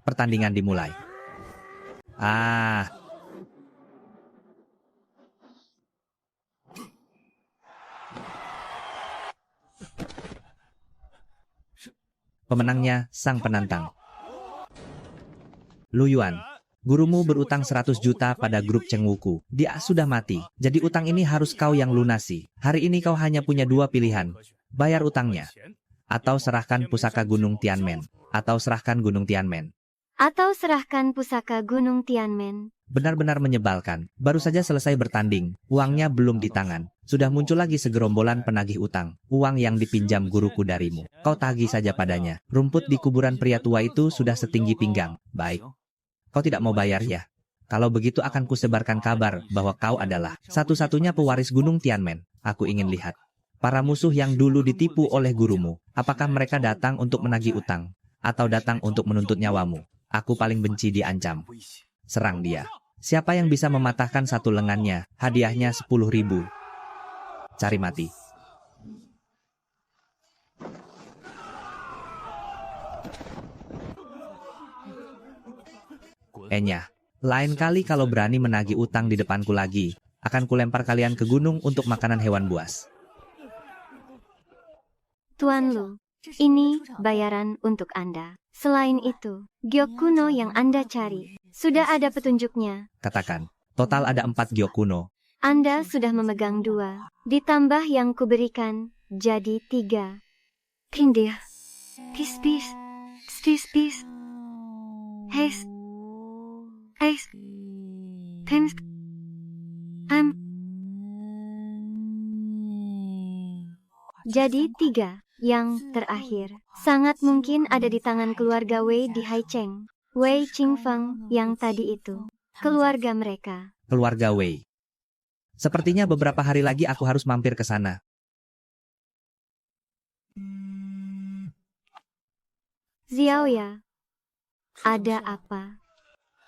Pertandingan dimulai. Pemenangnya, sang penantang. Lu Yuan, gurumu berutang 100 juta pada grup Cheng Wuku. Dia sudah mati, jadi utang ini harus kau yang lunasi. Hari ini kau hanya punya 2 pilihan. Bayar utangnya, atau serahkan pusaka Gunung Tianmen. Benar-benar menyebalkan. Baru saja selesai bertanding, uangnya belum di tangan. Sudah muncul lagi segerombolan penagih utang. Uang yang dipinjam guruku darimu. Kau tagih saja padanya. Rumput di kuburan pria tua itu sudah setinggi pinggang. Baik. Kau tidak mau bayar ya? Kalau begitu akan kusebarkan kabar bahwa kau adalah satu-satunya pewaris Gunung Tianmen. Aku ingin lihat. Para musuh yang dulu ditipu oleh gurumu. Apakah mereka datang untuk menagih utang? Atau datang untuk menuntut nyawamu? Aku paling benci diancam. Serang dia. Siapa yang bisa mematahkan satu lengannya, hadiahnya 10.000. Cari mati. Enya, lain kali kalau berani menagih utang di depanku lagi, akan kulempar kalian ke gunung untuk makanan hewan buas. Tuan Lu, ini bayaran untuk Anda. Selain itu, giok kuno yang Anda cari, sudah ada petunjuknya. Katakan, total ada 4 giok kuno. Anda sudah memegang 2, ditambah yang kuberikan, jadi 3. Kindir. Peace. Haste. Pimps. Jadi 3. Yang terakhir, sangat mungkin ada di tangan keluarga Wei di Haicheng. Wei Qingfeng yang tadi itu. Keluarga mereka. Keluarga Wei. Sepertinya beberapa hari lagi aku harus mampir ke sana. Xiaoya. Ada apa?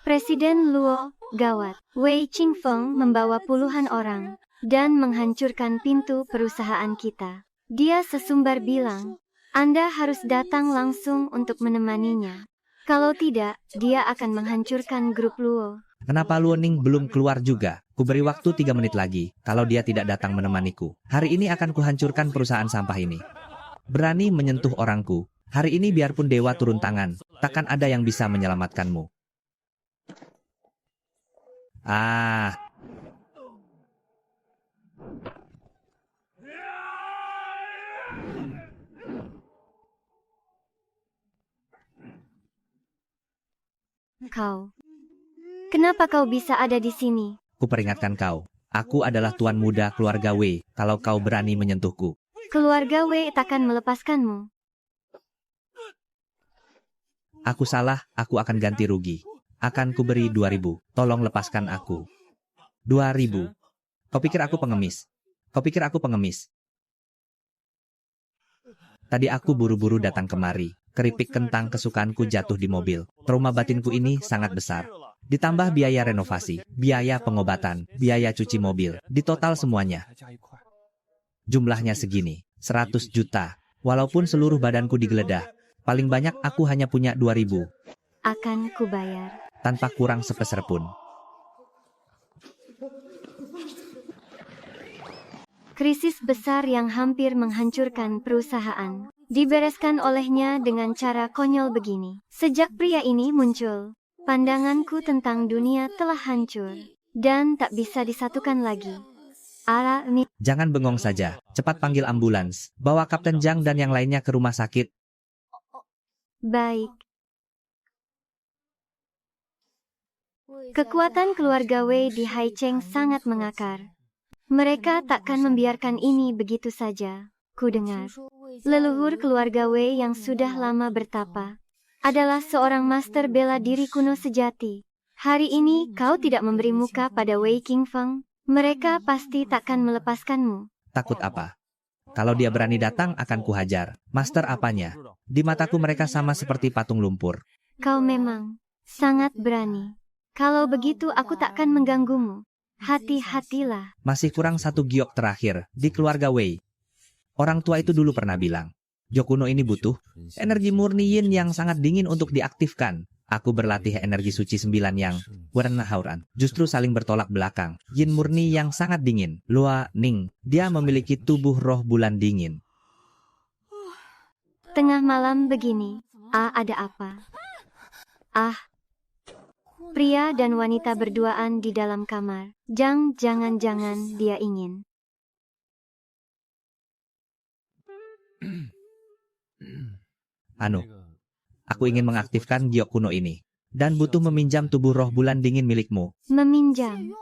Presiden Luo, gawat. Wei Qingfeng membawa puluhan orang dan menghancurkan pintu perusahaan kita. Dia sesumbar bilang, Anda harus datang langsung untuk menemaninya. Kalau tidak, dia akan menghancurkan grup Luo. Kenapa Luo Ning belum keluar juga? Kuberi waktu 3 menit lagi. Kalau dia tidak datang menemaniku, hari ini akan kuhancurkan perusahaan sampah ini. Berani menyentuh orangku. Hari ini biarpun dewa turun tangan, takkan ada yang bisa menyelamatkanmu. Kau. Kenapa kau bisa ada di sini? Kuperingatkan kau. Aku adalah tuan muda keluarga Wei. Kalau kau berani menyentuhku, Keluarga Wei takkan melepaskanmu. aku salah, aku akan ganti rugi. Akan kuberi 2.000. Tolong lepaskan aku. 2.000. Kau pikir aku pengemis? Kau pikir aku pengemis? Tadi aku buru-buru datang kemari. Keripik kentang kesukaanku jatuh di mobil. Trauma batinku ini sangat besar. Ditambah biaya renovasi, biaya pengobatan, biaya cuci mobil. Di total semuanya. Jumlahnya segini. 100 juta. Walaupun seluruh badanku digeledah. Paling banyak aku hanya punya 2.000. Akan kubayar. Tanpa kurang sepeser pun. Krisis besar yang hampir menghancurkan perusahaan dibereskan olehnya dengan cara konyol begini. Sejak pria ini muncul, pandanganku tentang dunia telah hancur dan tak bisa disatukan lagi. Jangan bengong saja. Cepat panggil ambulans. Bawa Kapten Zhang dan yang lainnya ke rumah sakit. Baik. Kekuatan keluarga Wei di Haicheng sangat mengakar. Mereka takkan membiarkan ini begitu saja. Ku dengar, leluhur keluarga Wei yang sudah lama bertapa adalah seorang master bela diri kuno sejati. Hari ini kau tidak memberi muka pada Wei Qingfeng. Mereka pasti takkan melepaskanmu. Takut apa? Kalau dia berani datang akan kuhajar. Master apanya? Di mataku mereka sama seperti patung lumpur. Kau memang sangat berani. Kalau begitu aku takkan mengganggumu. Hati-hatilah. Masih kurang satu giok terakhir di keluarga Wei. Orang tua itu dulu pernah bilang, giok kuno ini butuh energi murni yin yang sangat dingin untuk diaktifkan. Aku berlatih energi suci 9 yang warna hauran. Justru saling bertolak belakang. Yin murni yang sangat dingin. Lua Ning, dia memiliki tubuh roh bulan dingin. Tengah malam begini. Ada apa? Pria dan wanita berduaan di dalam kamar. Jangan-jangan dia ingin. Aku ingin mengaktifkan giok kuno ini. Dan butuh meminjam tubuh roh bulan dingin milikmu. Meminjam?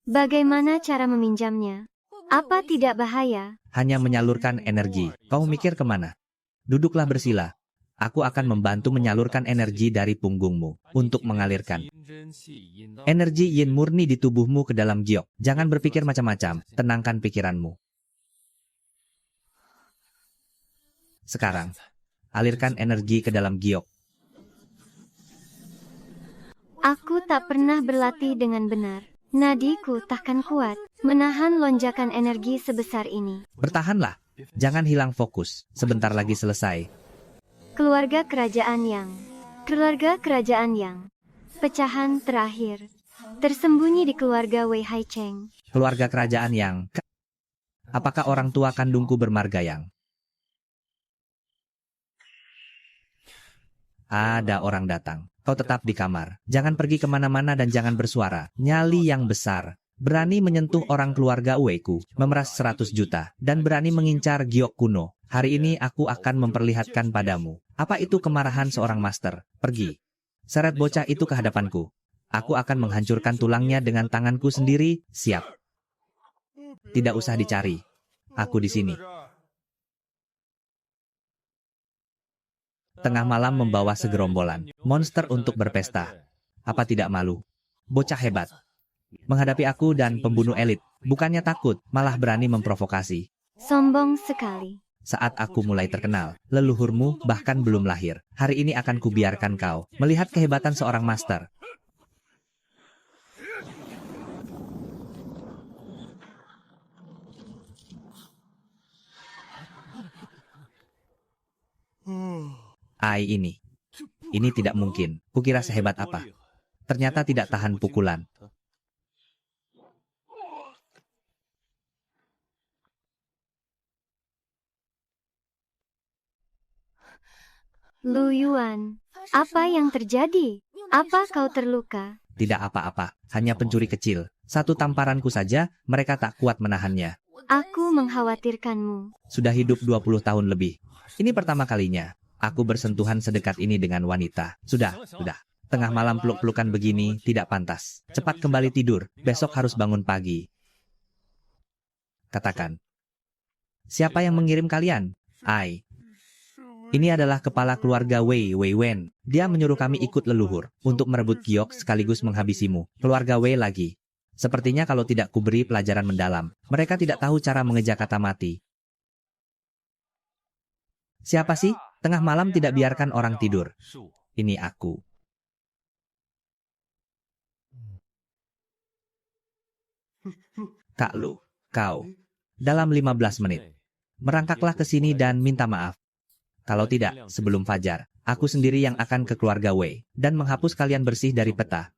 Bagaimana cara meminjamnya? Apa tidak bahaya? Hanya menyalurkan energi. Kau mikir kemana? Duduklah bersila. Aku akan membantu menyalurkan energi dari punggungmu untuk mengalirkan energi yin murni di tubuhmu ke dalam giok. Jangan berpikir macam-macam, tenangkan pikiranmu. Sekarang, alirkan energi ke dalam giok. Aku tak pernah berlatih dengan benar. Nadiku takkan kuat menahan lonjakan energi sebesar ini. Bertahanlah, jangan hilang fokus. Sebentar lagi selesai. Keluarga kerajaan yang pecahan terakhir tersembunyi di keluarga Wei Haicheng. Keluarga kerajaan yang apakah orang tua kandungku bermarga yang? Ada orang datang. Kau tetap di kamar. Jangan pergi kemana-mana dan jangan bersuara. Nyali yang besar. Berani menyentuh orang keluarga Weiku. Memeras 100 juta. Dan berani mengincar giok kuno. Hari ini aku akan memperlihatkan padamu. Apa itu kemarahan seorang master? Pergi. Seret bocah itu ke hadapanku. Aku akan menghancurkan tulangnya dengan tanganku sendiri. Siap. Tidak usah dicari. Aku di sini. Tengah malam membawa segerombolan monster untuk berpesta. Apa tidak malu? Bocah hebat. Menghadapi aku dan pembunuh elit. Bukannya takut, malah berani memprovokasi. Sombong sekali. Saat aku mulai terkenal, leluhurmu bahkan belum lahir. Hari ini akan kubiarkan kau melihat kehebatan seorang master. Ini tidak mungkin. Kukira sehebat apa. Ternyata tidak tahan pukulan. Lu Yuan, apa yang terjadi? Apa kau terluka? Tidak apa-apa, hanya pencuri kecil. Satu tamparanku saja, mereka tak kuat menahannya. Aku mengkhawatirkanmu. Sudah hidup 20 tahun lebih. Ini pertama kalinya. Aku bersentuhan sedekat ini dengan wanita. Sudah. Tengah malam peluk-pelukan begini tidak pantas. Cepat kembali tidur, besok harus bangun pagi. Katakan. Siapa yang mengirim kalian? Ini adalah kepala keluarga Wei Wen. Dia menyuruh kami ikut leluhur untuk merebut giok sekaligus menghabisimu. Keluarga Wei lagi. Sepertinya kalau tidak kuberi pelajaran mendalam, mereka tidak tahu cara mengeja kata mati. Siapa sih? Tengah malam tidak biarkan orang tidur. Ini aku. Kak Lu, kau. Dalam 15 menit. Merangkaklah ke sini dan minta maaf. Kalau tidak, sebelum fajar, aku sendiri yang akan ke keluarga Wei dan menghapus kalian bersih dari peta.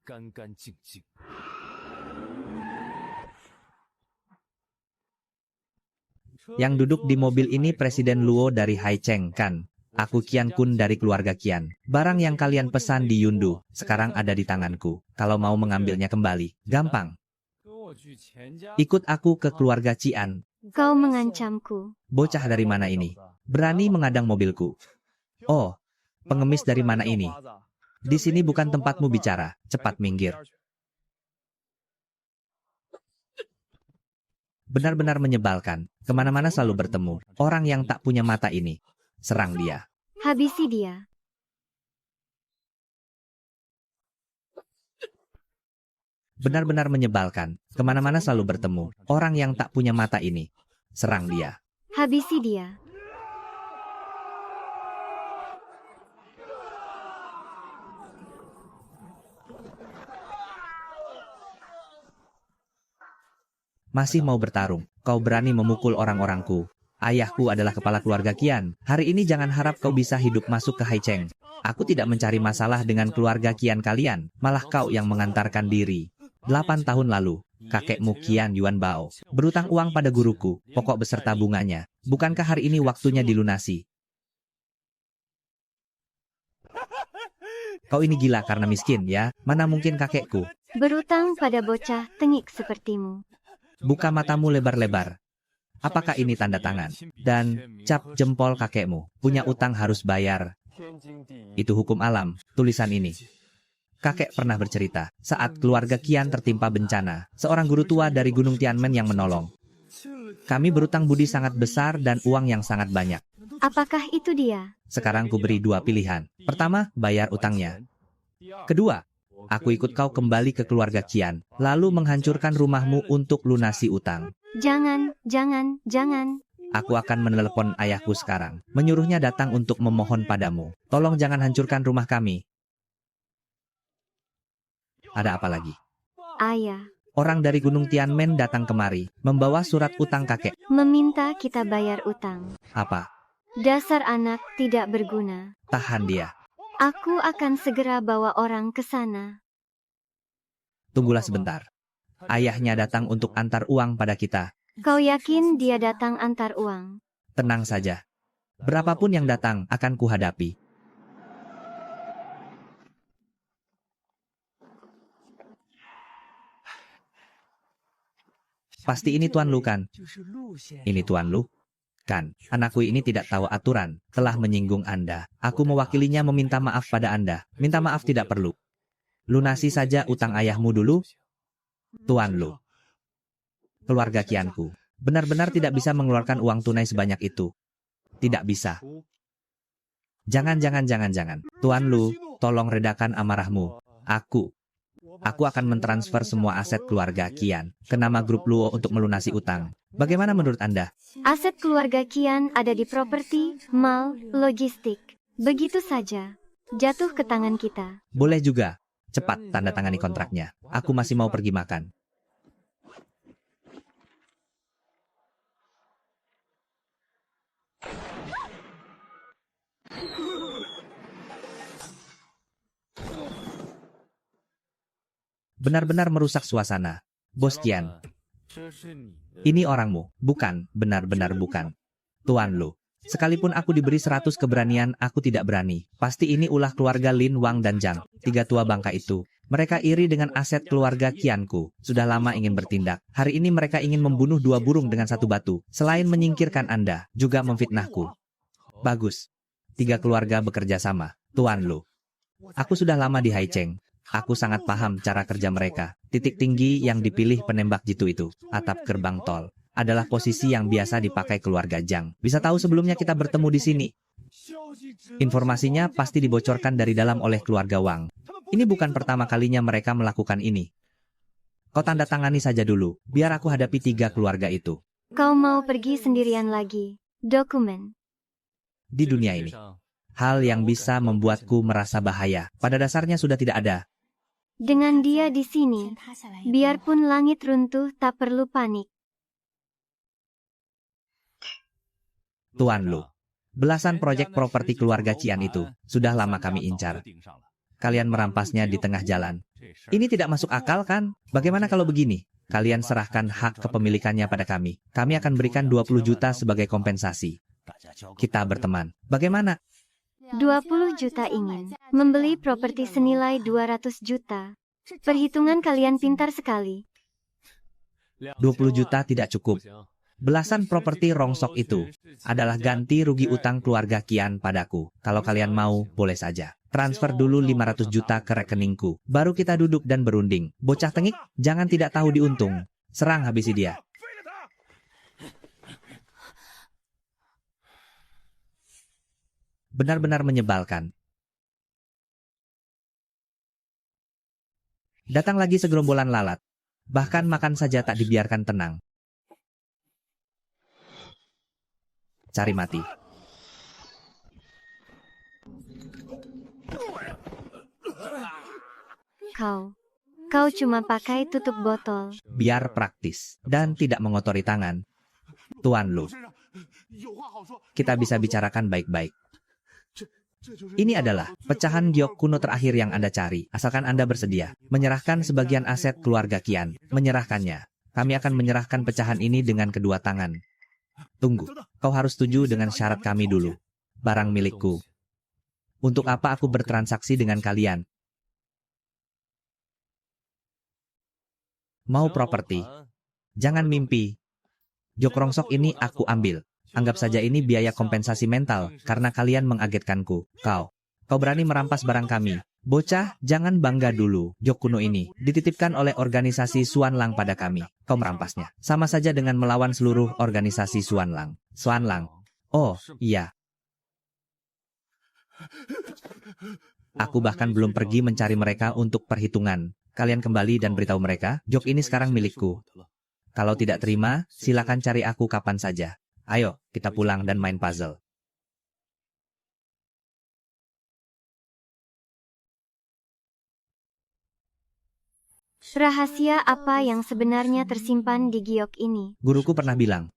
Yang duduk di mobil ini Presiden Luo dari Haicheng, kan? Aku Qian Kun dari keluarga Qian. Barang yang kalian pesan di Yundu, sekarang ada di tanganku. Kalau mau mengambilnya kembali, gampang. Ikut aku ke keluarga Qian. Kau mengancamku. Bocah dari mana ini? Berani mengadang mobilku. Oh, pengemis dari mana ini? Di sini bukan tempatmu bicara. Cepat minggir. Benar-benar menyebalkan. Kemana-mana selalu bertemu. Orang yang tak punya mata ini. Serang dia. Habisi dia. Benar-benar menyebalkan. Kemana-mana selalu bertemu. Orang yang tak punya mata ini. Serang dia. Habisi dia. Masih mau bertarung. Kau berani memukul orang-orangku. Ayahku adalah kepala keluarga Qian. Hari ini jangan harap kau bisa hidup masuk ke Haicheng. Aku tidak mencari masalah dengan keluarga Qian kalian. Malah kau yang mengantarkan diri. 8 tahun lalu, kakekmu Qian Yuan Bao berutang uang pada guruku, pokok beserta bunganya. Bukankah hari ini waktunya dilunasi? Kau ini gila karena miskin, ya? Mana mungkin kakekku? Berutang pada bocah tengik sepertimu. Buka matamu lebar-lebar. Apakah ini tanda tangan? Dan cap jempol kakekmu. Punya utang harus bayar. Itu hukum alam, tulisan ini. Kakek pernah bercerita, saat keluarga Qian tertimpa bencana, seorang guru tua dari Gunung Tianmen yang menolong. Kami berutang budi sangat besar dan uang yang sangat banyak. Apakah itu dia? Sekarang ku beri 2 pilihan. Pertama, bayar utangnya. Kedua, aku ikut kau kembali ke keluarga Qian, lalu menghancurkan rumahmu untuk lunasi utang. Jangan, jangan, jangan. Aku akan menelepon ayahku sekarang, menyuruhnya datang untuk memohon padamu. Tolong jangan hancurkan rumah kami. Ada apa lagi? Ayah. Orang dari Gunung Tianmen datang kemari, membawa surat utang kakek. Meminta kita bayar utang. Apa? Dasar anak tidak berguna. Tahan dia. Aku akan segera bawa orang ke sana. Tunggulah sebentar. Ayahnya datang untuk antar uang pada kita. Kau yakin dia datang antar uang? Tenang saja. Berapapun yang datang akan kuhadapi. Pasti ini Tuan Lu kan? Ini Tuan Lu? Kan, anakku ini tidak tahu aturan, telah menyinggung Anda. Aku mewakilinya meminta maaf pada Anda. Minta maaf tidak perlu. Lunasi saja utang ayahmu dulu. Tuan Lu. Keluarga Qianku benar-benar tidak bisa mengeluarkan uang tunai sebanyak itu. Tidak bisa. Jangan. Tuan Lu, tolong redakan amarahmu. Aku akan mentransfer semua aset keluarga Qian ke nama grup Luo untuk melunasi utang. Bagaimana menurut Anda? Aset keluarga Qian ada di properti, mal, logistik. Begitu saja. Jatuh ke tangan kita. Boleh juga. Cepat tanda tangani kontraknya. Aku masih mau pergi makan. Benar-benar merusak suasana. Bos Qian. Ini orangmu. Bukan, benar-benar bukan. Tuan Lu. Sekalipun aku diberi 100 keberanian, aku tidak berani. Pasti ini ulah keluarga Lin Wang dan Zhang, 3 tua bangka itu. Mereka iri dengan aset keluarga Qianku. Sudah lama ingin bertindak. Hari ini mereka ingin membunuh 2 burung dengan 1 batu. Selain menyingkirkan Anda, juga memfitnahku. Bagus. 3 keluarga bekerja sama. Tuan Lu. Aku sudah lama di Haicheng. Aku sangat paham cara kerja mereka. Titik tinggi yang dipilih penembak jitu itu, atap gerbang tol, adalah posisi yang biasa dipakai keluarga Zhang. Bisa tahu sebelumnya kita bertemu di sini. Informasinya pasti dibocorkan dari dalam oleh keluarga Wang. Ini bukan pertama kalinya mereka melakukan ini. Kau tanda tangani saja dulu, biar aku hadapi 3 keluarga itu. Kau mau pergi sendirian lagi. Dokumen. Di dunia ini, hal yang bisa membuatku merasa bahaya, pada dasarnya sudah tidak ada. Dengan dia di sini, biarpun langit runtuh tak perlu panik. Tuan Lu, belasan proyek properti keluarga Cian itu, sudah lama kami incar. Kalian merampasnya di tengah jalan. Ini tidak masuk akal kan? Bagaimana kalau begini? Kalian serahkan hak kepemilikannya pada kami. Kami akan berikan 20 juta sebagai kompensasi. Kita berteman. Bagaimana? 20 juta ingin membeli properti senilai 200 juta. Perhitungan kalian pintar sekali. 20 juta tidak cukup. Belasan properti rongsok itu adalah ganti rugi utang keluarga Kian padaku. Kalau kalian mau, boleh saja. Transfer dulu 500 juta ke rekeningku. Baru kita duduk dan berunding. Bocah tengik, jangan tidak tahu diuntung. Serang habisi dia. Benar-benar menyebalkan. Datang lagi segerombolan lalat. Bahkan makan saja tak dibiarkan tenang. Cari mati. Kau cuma pakai tutup botol. Biar praktis dan tidak mengotori tangan. Tuan Lu, kita bisa bicarakan baik-baik. Ini adalah pecahan giok kuno terakhir yang Anda cari, asalkan Anda bersedia menyerahkan sebagian aset keluarga Kian. Menyerahkannya. Kami akan menyerahkan pecahan ini dengan kedua tangan. Tunggu, kau harus setuju dengan syarat kami dulu. Barang milikku. Untuk apa aku bertransaksi dengan kalian? Mau properti? Jangan mimpi. Jok rongsok ini aku ambil. Anggap saja ini biaya kompensasi mental, karena kalian mengagetkanku. Kau berani merampas barang kami. Bocah, jangan bangga dulu. Jok kuno ini dititipkan oleh organisasi Xuanlang pada kami. Kau merampasnya. Sama saja dengan melawan seluruh organisasi Xuanlang. Xuanlang. Oh, iya. Aku bahkan belum pergi mencari mereka untuk perhitungan. Kalian kembali dan beritahu mereka, jok ini sekarang milikku. Kalau tidak terima, silakan cari aku kapan saja. Ayo, kita pulang dan main puzzle. Rahasia apa yang sebenarnya tersimpan di giok ini? Guruku pernah bilang,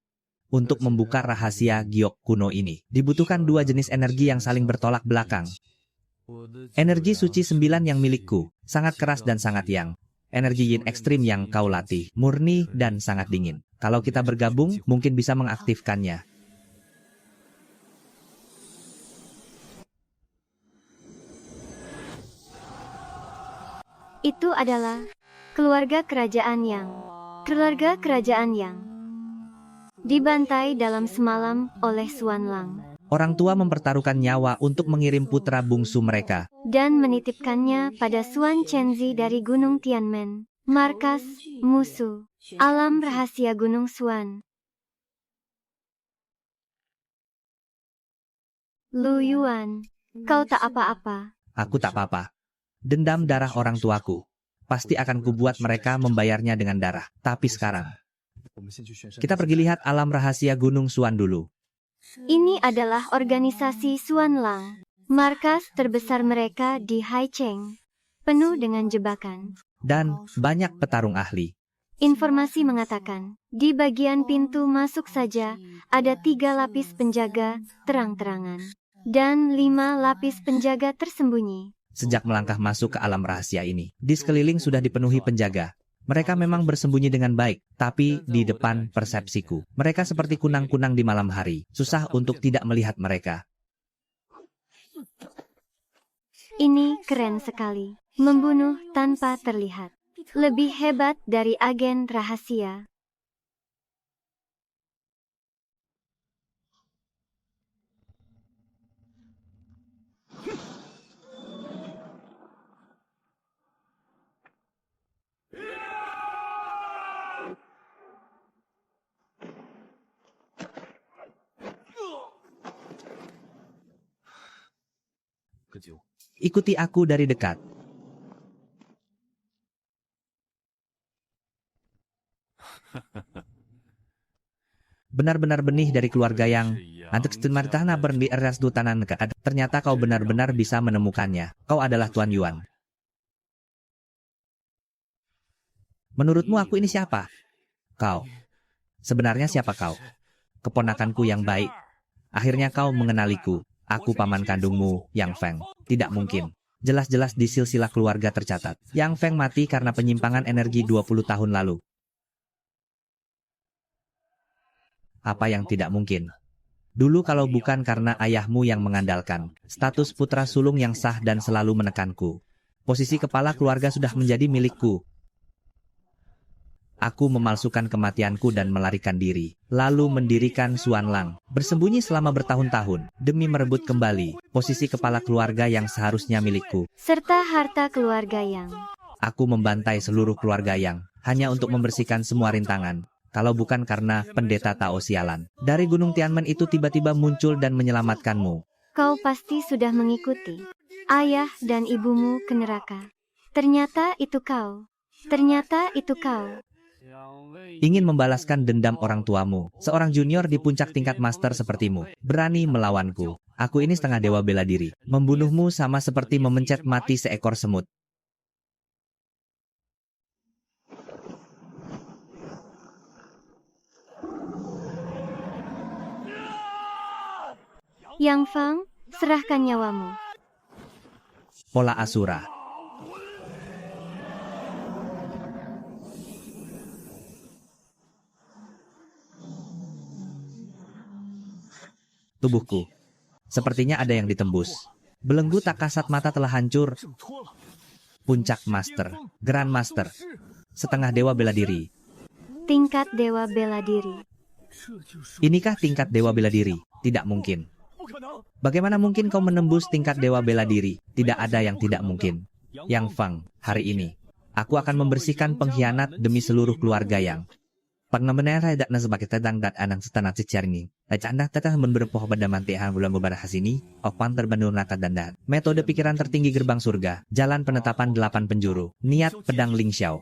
untuk membuka rahasia giok kuno ini, dibutuhkan 2 jenis energi yang saling bertolak belakang. Energi suci 9 yang milikku, sangat keras dan sangat yang. Energi yin ekstrim yang kau latih, murni dan sangat dingin. Kalau kita bergabung, mungkin bisa mengaktifkannya. Itu adalah keluarga kerajaan yang dibantai dalam semalam oleh Xuanlang. Orang tua mempertaruhkan nyawa untuk mengirim putra bungsu mereka. Dan menitipkannya pada Xuan Chenzi dari Gunung Tianmen, markas musuh, alam rahasia Gunung Xuan. Lu Yuan, kau tak apa-apa. Aku tak apa-apa. Dendam darah orang tuaku. Pasti akan kubuat mereka membayarnya dengan darah. Tapi sekarang, kita pergi lihat alam rahasia Gunung Xuan dulu. Ini adalah organisasi Xuanlang, markas terbesar mereka di Haicheng, penuh dengan jebakan. Dan banyak petarung ahli. Informasi mengatakan, di bagian pintu masuk saja, ada 3 lapis penjaga terang-terangan. Dan 5 lapis penjaga tersembunyi. Sejak melangkah masuk ke alam rahasia ini, di sekeliling sudah dipenuhi penjaga. Mereka memang bersembunyi dengan baik, tapi di depan persepsiku, mereka seperti kunang-kunang di malam hari. Susah untuk tidak melihat mereka. Ini keren sekali. Membunuh tanpa terlihat. Lebih hebat dari agen rahasia. Ikuti aku dari dekat. Benar-benar benih dari keluarga yang ternyata kau benar-benar bisa menemukannya. Kau adalah Tuan Yuan. Menurutmu aku ini siapa? Kau. Sebenarnya siapa kau? Keponakanku yang baik. Akhirnya kau mengenaliku. Aku paman kandungmu, Yang Feng. Tidak mungkin. Jelas-jelas di silsilah keluarga tercatat. Yang Feng mati karena penyimpangan energi 20 tahun lalu. Apa yang tidak mungkin? Dulu kalau bukan karena ayahmu yang mengandalkan status putra sulung yang sah dan selalu menekanku, posisi kepala keluarga sudah menjadi milikku. Aku memalsukan kematianku dan melarikan diri, lalu mendirikan Xuanlang, bersembunyi selama bertahun-tahun, demi merebut kembali posisi kepala keluarga yang seharusnya milikku. Serta harta keluarga Yang. Aku membantai seluruh keluarga Yang, hanya untuk membersihkan semua rintangan. Kalau bukan karena pendeta Tao sialan dari Gunung Tianmen itu tiba-tiba muncul dan menyelamatkanmu. Kau pasti sudah mengikuti ayah dan ibumu ke neraka. Ternyata itu kau. Ternyata itu kau. Ingin membalaskan dendam orang tuamu. Seorang junior di puncak tingkat master sepertimu berani melawanku. Aku ini setengah dewa bela diri. Membunuhmu sama seperti memencet mati seekor semut. Yang Feng, serahkan nyawamu. Pola Asura. Tubuhku. Sepertinya ada yang ditembus. Belenggu tak kasat mata telah hancur. Puncak Master. Grand Master. Setengah dewa bela diri. Tingkat dewa bela diri. Inikah tingkat dewa bela diri? Tidak mungkin. Bagaimana mungkin kau menembus tingkat dewa bela diri? Tidak ada yang tidak mungkin. Yang Feng, hari ini, aku akan membersihkan pengkhianat demi seluruh keluarga Yang. Pengemenera tidak sebagai tedang dan anang setanah cicerni. Anda tetap memberpoh pada mantihan bulan beberapa hasini, opan terbenur nata dandan. Metode pikiran tertinggi gerbang surga, jalan penetapan 8 penjuru, niat pedang Ling Xiao.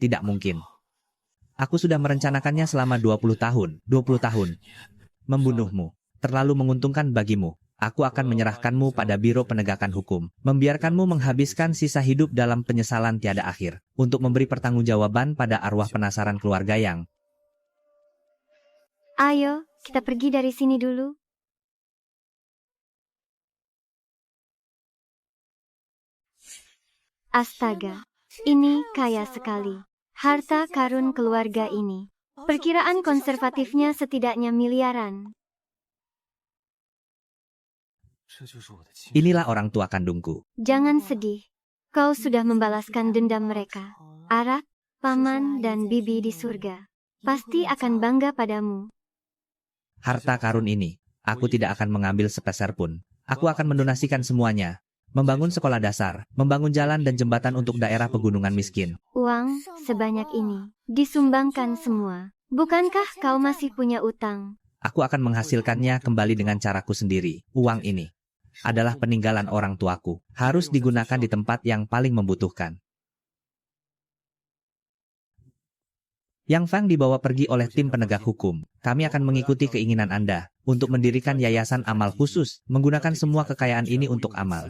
Tidak mungkin. Aku sudah merencanakannya selama 20 tahun. 20 tahun. Membunuhmu. Terlalu menguntungkan bagimu. Aku akan menyerahkanmu pada Biro Penegakan Hukum. Membiarkanmu menghabiskan sisa hidup dalam penyesalan tiada akhir. Untuk memberi pertanggungjawaban pada arwah penasaran keluarga Yang. Ayo, kita pergi dari sini dulu. Astaga. Ini kaya sekali. Harta karun keluarga ini. Perkiraan konservatifnya setidaknya miliaran. Inilah orang tua kandungku. Jangan sedih. Kau sudah membalaskan dendam mereka. Arak, paman, dan bibi di surga pasti akan bangga padamu. Harta karun ini, aku tidak akan mengambil sepeser pun. Aku akan mendonasikan semuanya. Membangun sekolah dasar, membangun jalan dan jembatan untuk daerah pegunungan miskin. Uang sebanyak ini disumbangkan semua. Bukankah kau masih punya utang? Aku akan menghasilkannya kembali dengan caraku sendiri. Uang ini adalah peninggalan orang tuaku. Harus digunakan di tempat yang paling membutuhkan. Yang Feng dibawa pergi oleh tim penegak hukum. Kami akan mengikuti keinginan Anda untuk mendirikan yayasan amal khusus, menggunakan semua kekayaan ini untuk amal.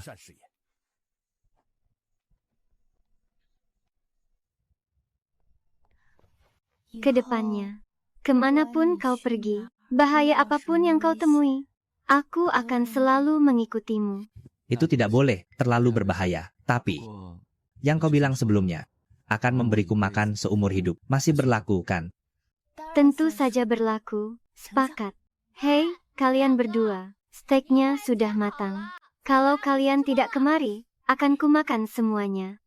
Kedepannya, kemanapun kau pergi, bahaya apapun yang kau temui, aku akan selalu mengikutimu. Itu tidak boleh, terlalu berbahaya. Tapi, yang kau bilang sebelumnya, akan memberiku makan seumur hidup. Masih berlaku, kan? Tentu saja berlaku. Sepakat. Hei, kalian berdua. Steaknya sudah matang. Kalau kalian tidak kemari, akan kumakan semuanya.